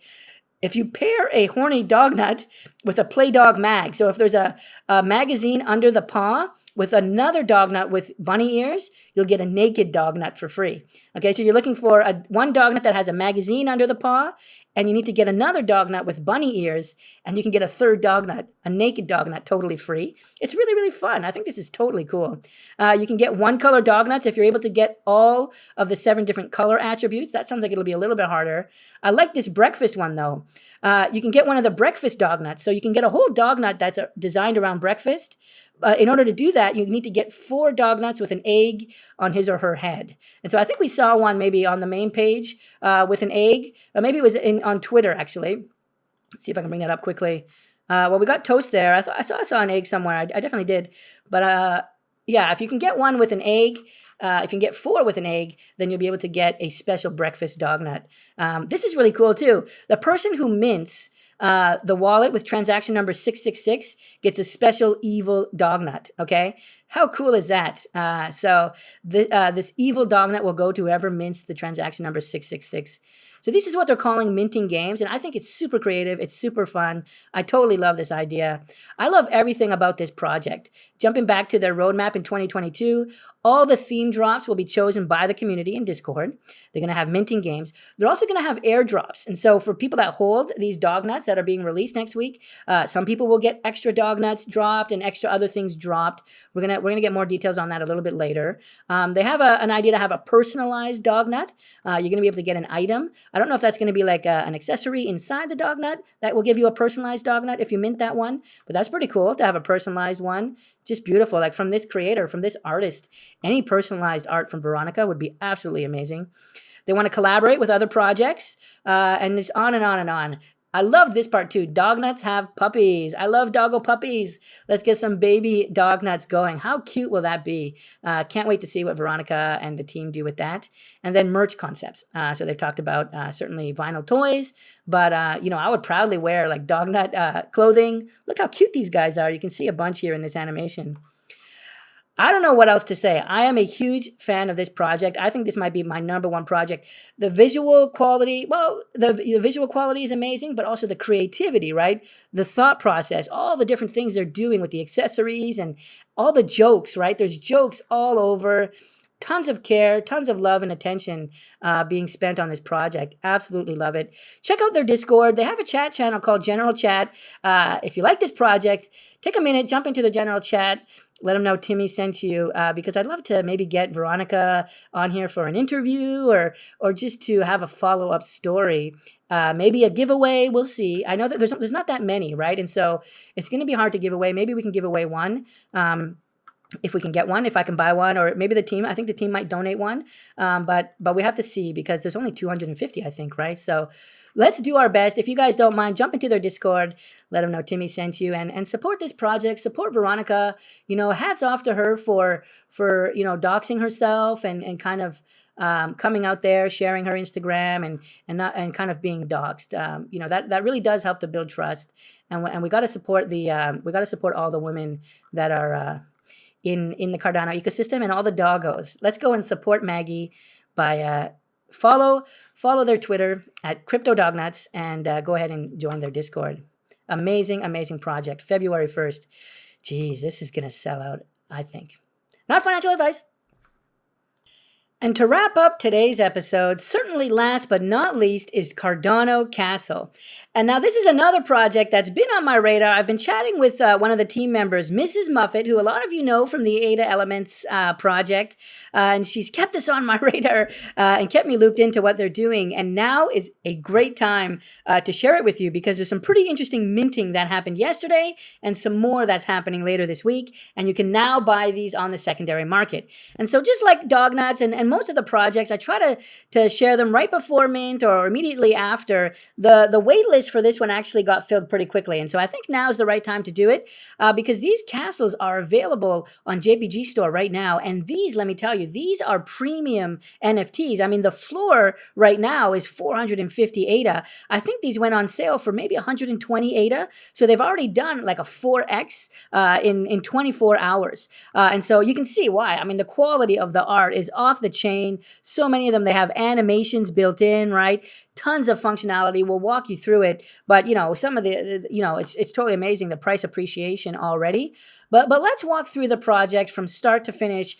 If you pair a horny Dognut with a Play Dog mag, so if there's a magazine under the paw with another Dognut with bunny ears, you'll get a naked Dognut for free. Okay, so you're looking for one Dognut that has a magazine under the paw, and you need to get another Dognut with bunny ears, and you can get a third Dognut, a naked Dognut, totally free. It's really, really fun. I think this is totally cool. You can get one color Dognuts if you're able to get all of the 7 different color attributes. That sounds like it'll be a little bit harder. I like this breakfast one, though. You can get one of the breakfast Dognuts. So you can get a whole Dognut that's designed around breakfast. In order to do that, you need to get 4 Dognuts with an egg on his or her head. And so I think we saw one maybe on the main page with an egg. Maybe it was on Twitter, actually. Let's see if I can bring that up quickly. Well, we got toast there. I saw an egg somewhere. I definitely did. But if you can get one with an egg, if you can get 4 with an egg, then you'll be able to get a special breakfast Dognut. This is really cool, too. The person who mints the wallet with transaction number 666 gets a special evil Dognut, okay? How cool is that? So this evil Dognut will go to whoever mints the transaction number 666. So this is what they're calling minting games, and I think it's super creative. It's super fun. I totally love this idea. I love everything about this project. Jumping back to their roadmap in 2022, all the theme drops will be chosen by the community in Discord. They're going to have minting games. They're also going to have airdrops. And so for people that hold these Dognuts that are being released next week, some people will get extra Dognuts dropped and extra other things dropped. We're gonna get more details on that a little bit later. They have an idea to have a personalized Dognut. You're going to be able to get an item. I don't know if that's going to be like an accessory inside the Dognut that will give you a personalized Dognut if you mint that one. But that's pretty cool to have a personalized one. Just beautiful. Like from this creator, from this artist, any personalized art from Veronica would be absolutely amazing. They want to collaborate with other projects, and it's on and on and on. I love this part too. Dognuts have puppies. I love doggo puppies. Let's get some baby dognuts going. How cute will that be? Can't wait to see what Veronica and the team do with that. And then merch concepts. So they've talked about certainly vinyl toys, but I would proudly wear like dognut clothing. Look how cute these guys are. You can see a bunch here in this animation. I don't know what else to say. I am a huge fan of this project. I think this might be my number one project. The visual quality, well, the visual quality is amazing, but also the creativity, right? The thought process, all the different things they're doing with the accessories and all the jokes, right? There's jokes all over. Tons of care, tons of love and attention being spent on this project. Absolutely love it. Check out their Discord. They have a chat channel called General Chat. If you like this project, take a minute, jump into the general chat. Let them know Timmy sent you because I'd love to maybe get Veronica on here for an interview or just to have a follow-up story. Maybe a giveaway. We'll see. I know that there's not that many, right? And so it's going to be hard to give away. Maybe we can give away one. If we can get one, if I can buy one, or maybe the team, I think the team might donate one. But we have to see because there's only 250, I think, right? So let's do our best. If you guys don't mind, jump into their Discord, let them know Timmy sent you and support this project, support Veronica. Hats off to her for doxing herself and kind of coming out there, sharing her Instagram and kind of being doxed. That really does help to build trust. And we got to support all the women that are in the Cardano ecosystem and all the doggos. Let's go and support Maggie by follow their Twitter at Crypto Dognuts and go ahead and join their Discord. Amazing, amazing project. February 1st. Geez, this is going to sell out, I think. Not financial advice. And to wrap up today's episode, certainly last but not least is Cardano Castle. And now this is another project that's been on my radar. I've been chatting with one of the team members, Mrs. Muffet, who a lot of you know from the ADA Elements project. And she's kept this on my radar and kept me looped into what they're doing. And now is a great time to share it with you because there's some pretty interesting minting that happened yesterday and some more that's happening later this week. And you can now buy these on the secondary market. And so just like Dognuts and most of the projects, I try to share them right before mint or immediately after. The wait list for this one actually got filled pretty quickly. And so I think now is the right time to do it because these castles are available on JPG Store right now. And these, let me tell you, these are premium NFTs. I mean, the floor right now is 450 ADA. I think these went on sale for maybe 120 ADA. So they've already done like a 4X in 24 hours. And so you can see why. I memean, the quality of the art is off the chain. So many of them, they have animations built in, right? Tons of functionality. We'll walk you through it. But, some of it's totally amazing, the price appreciation already. But let's walk through the project from start to finish.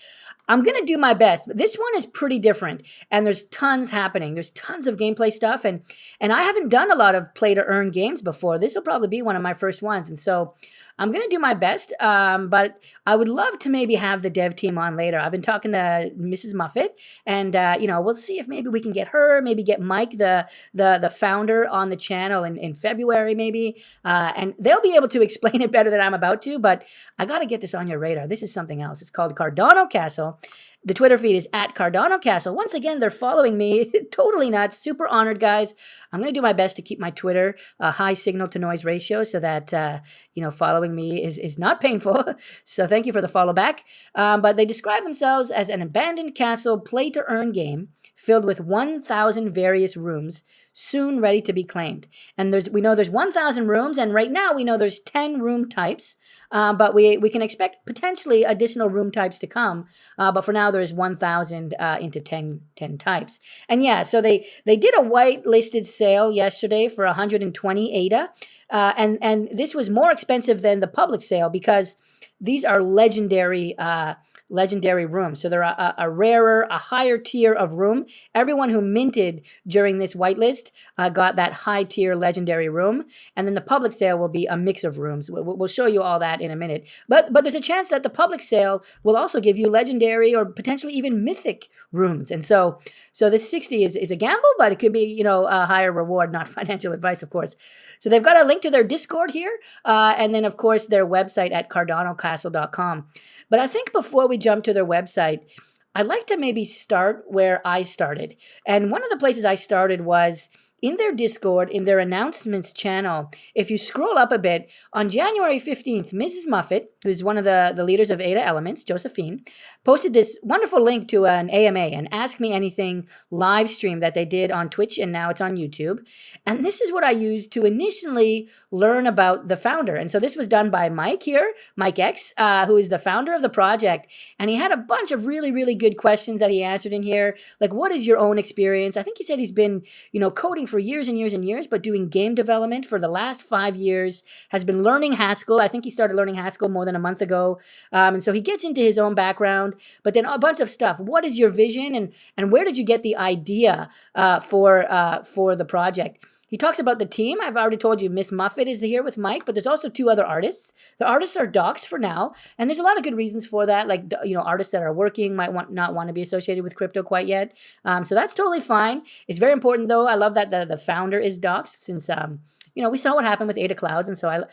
I'm going to do my best, but this one is pretty different and there's tons happening. There's tons of gameplay stuff and I haven't done a lot of play to earn games before. This will probably be one of my first ones. And so I'm going to do my best, but I would love to maybe have the dev team on later. I've been talking to Mrs. Muffet and, we'll see if maybe we can get her, maybe get Mike, the founder on the channel in February maybe. And they'll be able to explain it better than I'm about to, but I got to get this on your radar. This is something else. It's called Cardano Castle. The Twitter feed is at Cardano Castle. Once again, they're following me. Totally nuts. Super honored, guys. I'm going to do my best to keep my Twitter a high signal to noise ratio so that, following me is not painful. So thank you for the follow back. But they describe themselves as an abandoned castle play to earn game filled with 1,000 various rooms, soon ready to be claimed. And we know there's 1,000 rooms, and right now we know there's 10 room types, but we can expect potentially additional room types to come. But for now, there's 1,000 into 10 types. And yeah, so they did a white-listed sale yesterday for 120 ADA, and this was more expensive than the public sale because these are legendary rooms. So they're a rarer, a higher tier of room. Everyone who minted during this whitelist got that high tier legendary room. And then the public sale will be a mix of rooms. We'll show you all that in a minute. But there's a chance that the public sale will also give you legendary or potentially even mythic rooms. And so this 60 is a gamble, but it could be, a higher reward, not financial advice, of course. So they've got a link to their Discord here. And then, of course, their website at CardanoCastle.com. But I think before we jump to their website, I'd like to maybe start where I started. And one of the places I started was in their Discord, in their announcements channel, if you scroll up a bit, on January 15th, Mrs. Muffet, who's one of the leaders of ADA Elements, Josephine, posted this wonderful link to an AMA, an Ask Me Anything live stream that they did on Twitch, and now it's on YouTube. And this is what I used to initially learn about the founder. And so this was done by Mike here, Mike X, who is the founder of the project. And he had a bunch of really, really good questions that he answered in here. Like, what is your own experience? I think he said he's been, coding for years and years and years, but doing game development for the last 5 years, has been learning Haskell. I think he started learning Haskell more than a month ago. And so he gets into his own background, but then a bunch of stuff. What is your vision, and where did you get the idea for the project? He talks about the team. I've already told you Miss Muffet is here with Mike, but there's also 2 other artists. The artists are docs for now, and there's a lot of good reasons for that. Like, artists that are working might not want to be associated with crypto quite yet. So that's totally fine. It's very important, though. I love that the founder is docs, since we saw what happened with Ada Clouds, and so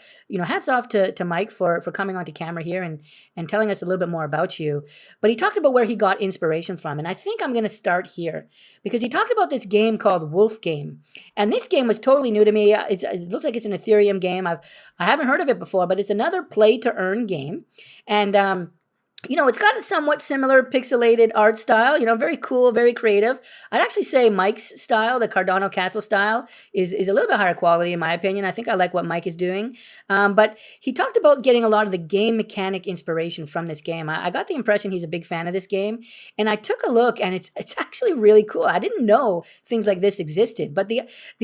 hats off to Mike for coming onto camera here and telling us a little bit more about you. But he talked about where he got inspiration from, and I think I'm going to start here because he talked about this game called Wolf Game, and this game was totally new to me. It looks like it's an Ethereum game. I haven't heard of it before, but it's another play to earn game, and it's got a somewhat similar pixelated art style, very cool, very creative. I'd actually say Mike's style, the Cardano Castle style, is a little bit higher quality in my opinion. I think I like what Mike is doing. But he talked about getting a lot of the game mechanic inspiration from this game. I got the impression he's a big fan of this game. And I took a look, and it's actually really cool. I didn't know things like this existed. But the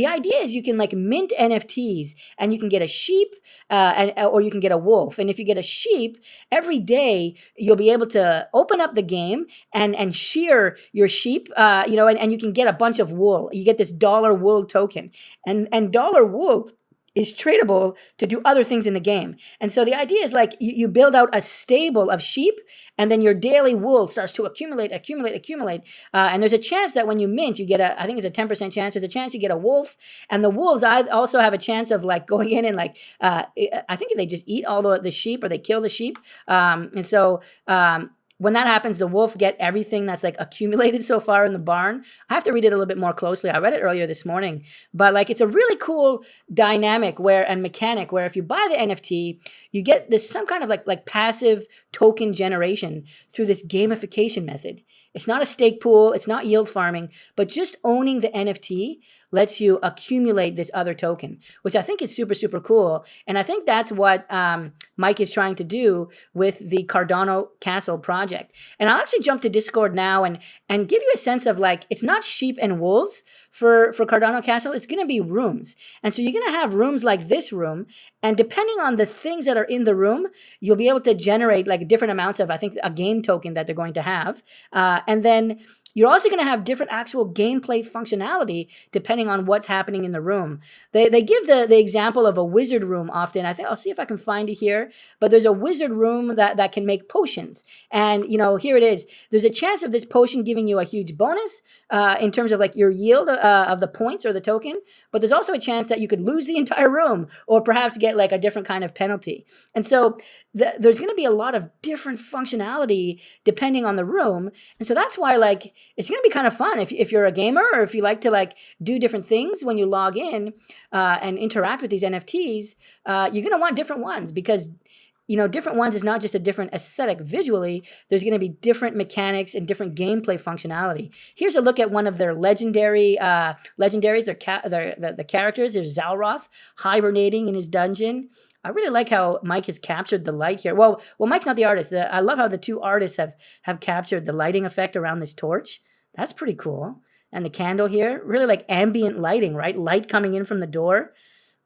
idea is you can mint NFTs, and you can get a sheep or you can get a wolf. And if you get a sheep, every day you'll be able to open up the game and shear your sheep, and you can get a bunch of wool. You get this dollar wool token, and dollar wool is tradable to do other things in the game. And so the idea is you build out a stable of sheep, and then your daily wool starts to accumulate. And there's a chance that when you mint, you get I think it's a 10% chance. There's a chance you get a wolf, and the wolves also have a chance of going in and I think they just eat all the sheep, or they kill the sheep. When that happens, the wolf get everything that's accumulated so far in the barn. I have to read it a little bit more closely. I read it earlier this morning, but it's a really cool dynamic and mechanic where if you buy the NFT, you get this some kind of passive token generation through this gamification method. It's not a stake pool, it's not yield farming, but just owning the NFT lets you accumulate this other token, which I think is super, super cool. And I think that's what Mike is trying to do with the Cardano Castle project. And I'll actually jump to Discord now and give you a sense of it's not sheep and wolves for Cardano Castle, it's going to be rooms. And so you're going to have rooms like this room, and depending on the things that are in the room, you'll be able to generate different amounts of, I think, a game token that they're going to have. And then you're also going to have different actual gameplay functionality depending on what's happening in the room. They give the example of a wizard room often. I think I'll see if I can find it here. But there's a wizard room that can make potions. And, here it is. There's a chance of this potion giving you a huge bonus in terms of your yield of the points or the token. But there's also a chance that you could lose the entire room or perhaps get a different kind of penalty. And so there's going to be a lot of different functionality depending on the room. And so that's why it's going to be kind of fun if you're a gamer, or if you like to do different things when you log in and interact with these NFTs. You're going to want different ones because different ones is not just a different aesthetic visually. There's going to be different mechanics and different gameplay functionality. Here's a look at one of their legendaries. The characters. There's Zalroth hibernating in his dungeon. I really like how Mike has captured the light here. Well, Mike's not the artist. I love how the 2 artists have captured the lighting effect around this torch. That's pretty cool. And the candle here, really ambient lighting, right? Light coming in from the door.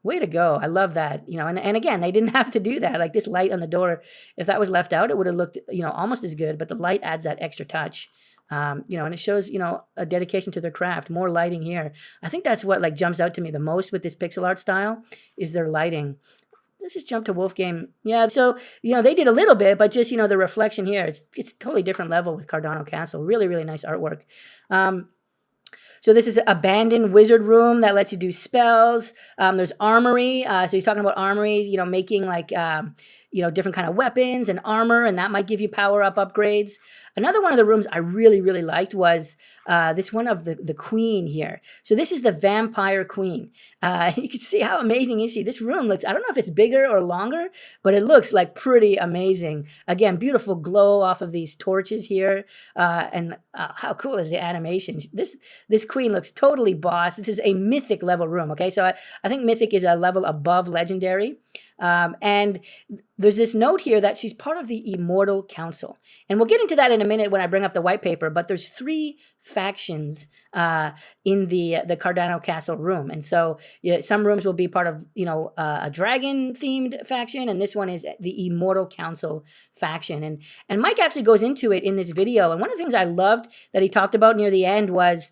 Way to go. I love that. And again, they didn't have to do that. This light on the door, if that was left out, it would have looked, almost as good, but the light adds that extra touch. And it shows, a dedication to their craft, more lighting here. I think that's what jumps out to me the most with this pixel art style is their lighting. Let's just jump to Wolf Game. Yeah, so, they did a little bit, but just, the reflection here, it's totally different level with Cardano Castle. Really, really nice artwork. So this is abandoned wizard room that lets you do spells. There's armory. So he's talking about armory, making different kind of weapons and armor, and that might give you power up upgrades. Another one of the rooms I really, really liked was this one of the queen here. So this is the vampire queen. You can see how amazing is she. This room looks, I don't know if it's bigger or longer, but it looks like pretty amazing. Again, beautiful glow off of these torches here. And how cool is the animation? This queen looks totally boss. This is a mythic level room, okay? So I think mythic is a level above legendary. And there's this note here that she's part of the Immortal Council. And we'll get into that in a minute when I bring up the white paper, but there's 3 factions in the Cardano Castle room. And so some rooms will be part of, a dragon-themed faction, and this one is the Immortal Council faction. And Mike actually goes into it in this video. And one of the things I loved that he talked about near the end was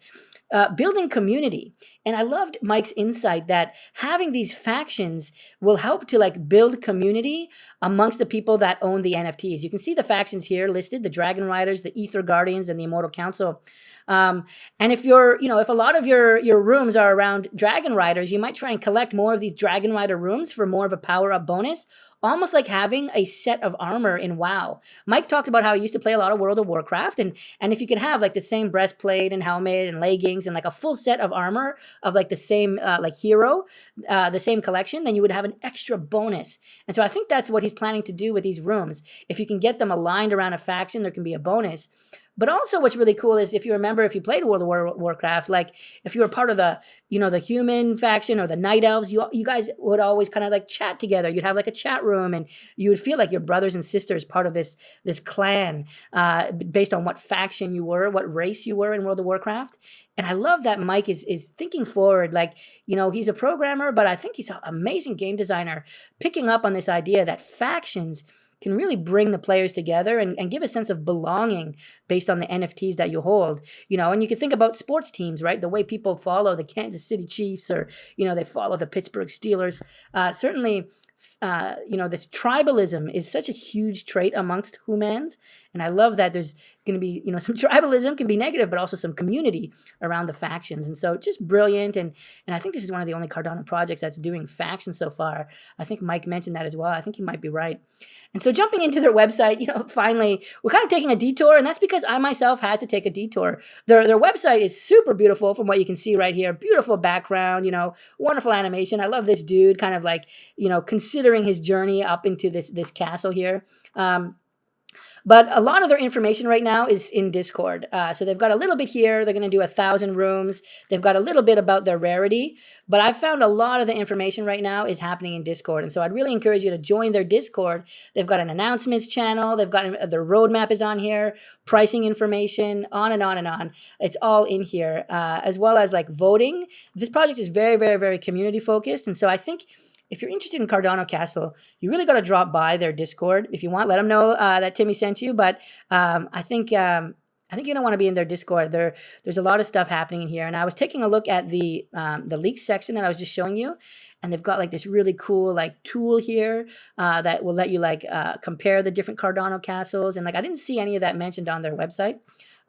building community. And I loved Mike's insight that having these factions will help to build community amongst the people that own the NFTs. You can see the factions here listed: the Dragon Riders, the Ether Guardians, and the Immortal Council. And if if a lot of your rooms are around Dragon Riders, you might try and collect more of these Dragon Rider rooms for more of a power-up bonus, almost like having a set of armor in WoW. Mike talked about how he used to play a lot of World of Warcraft, and if you could have the same breastplate and helmet and leggings and a full set of armor of the same hero, the same collection, then you would have an extra bonus. And so I think that's what he's planning to do with these rooms. If you can get them aligned around a faction, there can be a bonus. But also what's really cool is if you remember, if you played World of Warcraft, if you were part of the human faction or the night elves, you guys would always kind of chat together. You'd have a chat room, and you would feel like your brothers and sisters, part of this clan, based on what faction you were, what race you were in World of Warcraft. And I love that Mike is thinking forward. He's a programmer, but I think he's an amazing game designer, picking up on this idea that factions can really bring the players together and give a sense of belonging based on the NFTs that you hold. And you can think about sports teams, right? The way people follow the Kansas City Chiefs, or, they follow the Pittsburgh Steelers. Certainly, this tribalism is such a huge trait amongst humans. And I love that there's going to be, some tribalism can be negative, but also some community around the factions. And so just brilliant. And I think this is one of the only Cardano projects that's doing factions so far. I think Mike mentioned that as well. I think he might be right. And so jumping into their website, finally, we're kind of taking a detour. And that's because I myself had to take a detour. Their website is super beautiful from what you can see right here. Beautiful background, wonderful animation. I love this dude kind of considering his journey up into this castle here. But a lot of their information right now is in Discord. So they've got a little bit here. They're going to do 1,000 rooms. They've got a little bit about their rarity. But I found a lot of the information right now is happening in Discord. And so I'd really encourage you to join their Discord. They've got an announcements channel. They've got their roadmap is on here, pricing information, on and on and on. It's all in here, as well as voting. This project is very, very, very community focused. And so I think if you're interested in Cardano Castle, you really got to drop by their Discord. If you want, let them know that Timmy sent you. But I think you're going to want to be in their Discord. There's a lot of stuff happening in here. And I was taking a look at the leaks section that I was just showing you. And they've got this really cool tool here that will let you compare the different Cardano castles. And I didn't see any of that mentioned on their website.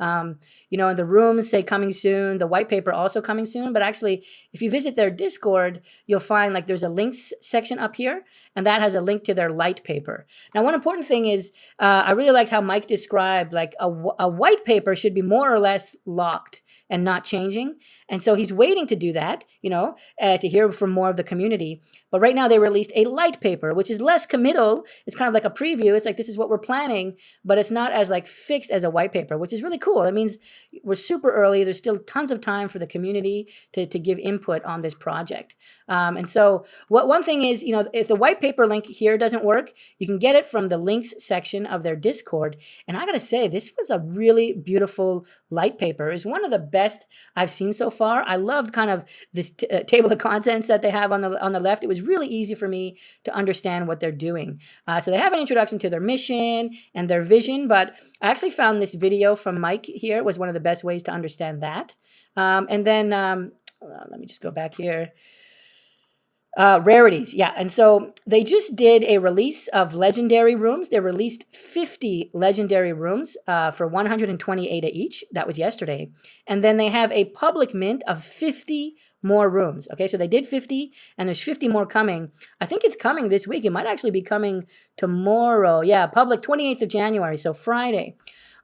And the rooms say coming soon, the white paper also coming soon. But actually, if you visit their Discord, you'll find there's a links section up here, and that has a link to their light paper. Now, one important thing is I really liked how Mike described a white paper should be more or less locked and not changing. And so he's waiting to do that, to hear from more of the community. But right now they released a light paper, which is less committal. It's kind of like a preview. It's this is what we're planning, but it's not as fixed as a white paper, which is really cool. It means we're super early. There's still tons of time for the community to give input on this project. And so one thing is, if the white paper link here doesn't work, you can get it from the links section of their Discord. And I got to say, this was a really beautiful light paper. It's one of the best I've seen so far. I loved kind of this table of contents that they have on the left. It was really easy for me to understand what they're doing. So they have an introduction to their mission and their vision, but I actually found this video from Mike here was one of the best ways to understand that. And then let me just go back here. Rarities, yeah. And so they just did a release of legendary rooms. They released 50 legendary rooms for 120 ADA each. That was yesterday. And then they have a public mint of 50 more rooms. Okay, so they did 50 and there's 50 more coming. I think it's coming this week. It might actually be coming tomorrow. Yeah, public 28th of January, so Friday.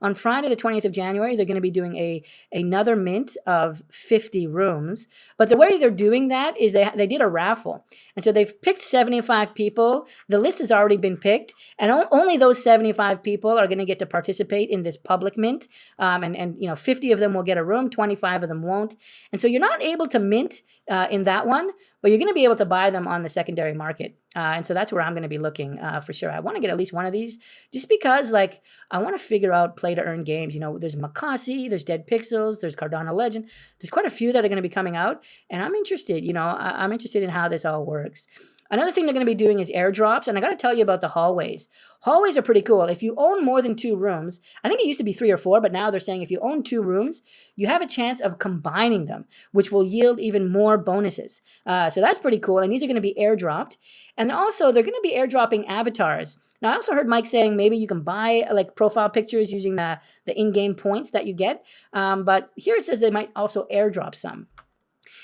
On Friday, the 20th of January, they're going to be doing another mint of 50 rooms. But the way they're doing that is they did a raffle. And so they've picked 75 people. The list has already been picked. And only those 75 people are going to get to participate in this public mint. And 50 of them will get a room, 25 of them won't. And so you're not able to mint in that one, but you're going to be able to buy them on the secondary market. And so that's where I'm going to be looking for sure. I want to get at least one of these just because, like, I want to figure out play to earn games. There's Makasi, there's Dead Pixels, there's Cardano Legend. There's quite a few that are going to be coming out. And I'm interested, I'm interested in how this all works. Another thing they're going to be doing is airdrops. And I got to tell you about the hallways. Hallways are pretty cool. If you own more than 2 rooms, I think it used to be 3 or 4, but now they're saying if you own 2 rooms, you have a chance of combining them, which will yield even more bonuses. So that's pretty cool. And these are going to be airdropped. And also, they're going to be airdropping avatars. Now, I also heard Mike saying maybe you can buy like profile pictures using the in-game points that you get. But here it says they might also airdrop some.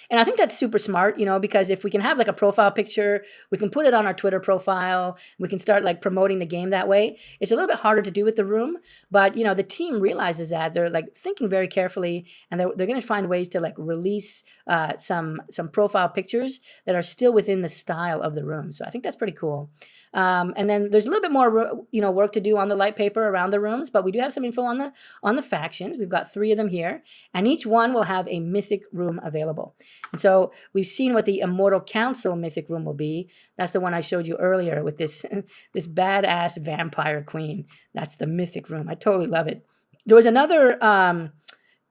And I think that's super smart, because if we can have like a profile picture, we can put it on our Twitter profile, we can start like promoting the game that way. It's a little bit harder to do with the room, but the team realizes that they're like thinking very carefully, and they're going to find ways to like release some profile pictures that are still within the style of the room. So I think that's pretty cool. And then there's a little bit more, work to do on the light paper around the rooms, but we do have some info on the factions. We've got 3 of them here, and each one will have a mythic room available. And so we've seen what the Immortal Council mythic room will be. That's the one I showed you earlier with this badass vampire queen. That's the mythic room. I totally love it. There was another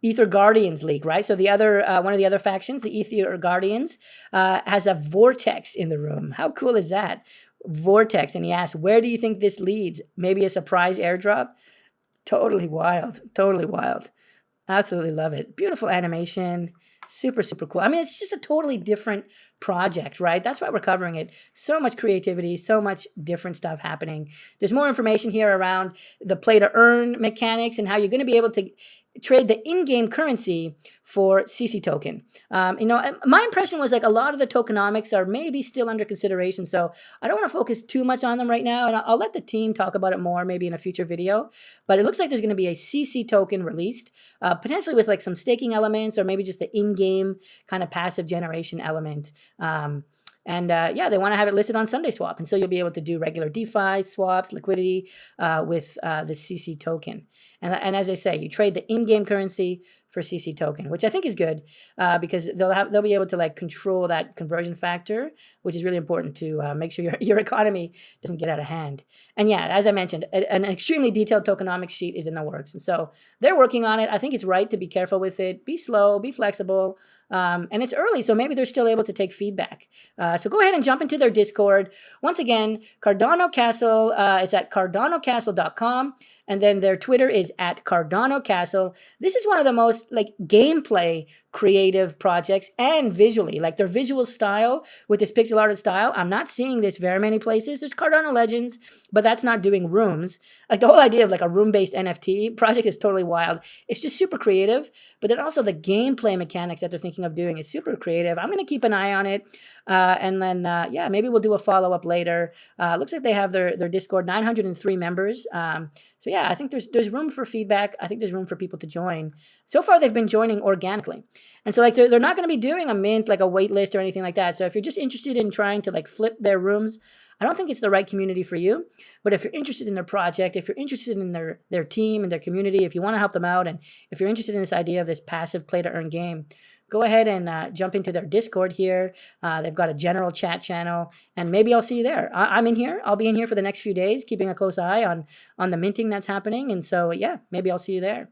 Ether Guardians leak, right? So the other one of the other factions, the Ether Guardians, has a vortex in the room. How cool is that? Vortex. And he asked, where do you think this leads? Maybe a surprise airdrop? Totally wild. Totally wild. Absolutely love it. Beautiful animation. Super, super cool. I mean, it's just a totally different project, right? That's why we're covering it. So much creativity, so much different stuff happening. There's more information here around the play to earn mechanics and how you're going to be able to trade the in-game currency for CC token. My impression was like a lot of the tokenomics are maybe still under consideration, so I don't want to focus too much on them right now, and I'll let the team talk about it more maybe in a future video. But it looks like there's going to be a CC token released, potentially with like some staking elements or maybe just the in-game kind of passive generation element. They want to have it listed on SundaeSwap. And so you'll be able to do regular DeFi swaps, liquidity with the CC token. And as I say, you trade the in-game currency for CC token, which I think is good because they'll be able to like control that conversion factor, which is really important to make sure your economy doesn't get out of hand. And yeah, as I mentioned, an extremely detailed tokenomics sheet is in the works. And so they're working on it. I think it's right to be careful with it. Be slow, be flexible. And it's early, so maybe they're still able to take feedback. So go ahead and jump into their Discord. Once again, Cardano Castle, it's at cardanocastle.com. And then their Twitter is at Cardano Castle. This is one of the most like gameplay creative projects and visually, like their visual style with this pixel arted style. I'm not seeing this very many places. There's Cardano Legends, but that's not doing rooms. Like the whole idea of like a room-based NFT project is totally wild. It's just super creative, but then also the gameplay mechanics that they're thinking of doing is super creative. I'm going to keep an eye on it. Maybe we'll do a follow-up later. Looks like they have their Discord, 903 members. So yeah, I think there's room for feedback. I think there's room for people to join. So far, they've been joining organically. And so like they're not going to be doing a mint, like a wait list or anything like that. So if you're just interested in trying to like flip their rooms, I don't think it's the right community for you. But if you're interested in their project, if you're interested in their team and their community, if you want to help them out, and if you're interested in this idea of this passive play to earn game, go ahead and jump into their Discord here. They've got a general chat channel, and maybe I'll see you there. I'm in here. I'll be in here for the next few days, keeping a close eye on the minting that's happening. And so, yeah, maybe I'll see you there.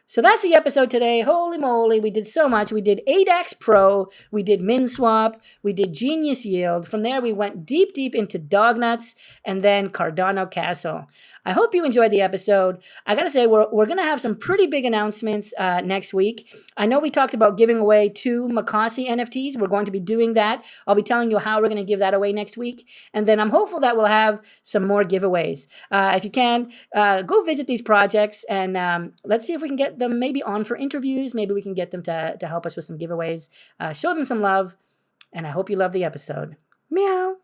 So that's the episode today. Holy moly, we did so much. We did ADAX Pro, we did Minswap, we did Genius Yield. From there, we went deep into Dognuts and then Cardano Castle. I hope you enjoyed the episode. I got to say, we're going to have some pretty big announcements next week. I know we talked about giving away 2 Makasi NFTs. We're going to be doing that. I'll be telling you how we're going to give that away next week. And then I'm hopeful that we'll have some more giveaways. If you can, go visit these projects and let's see if we can get them maybe on for interviews. Maybe we can get them to help us with some giveaways. Show them some love. And I hope you love the episode. Meow.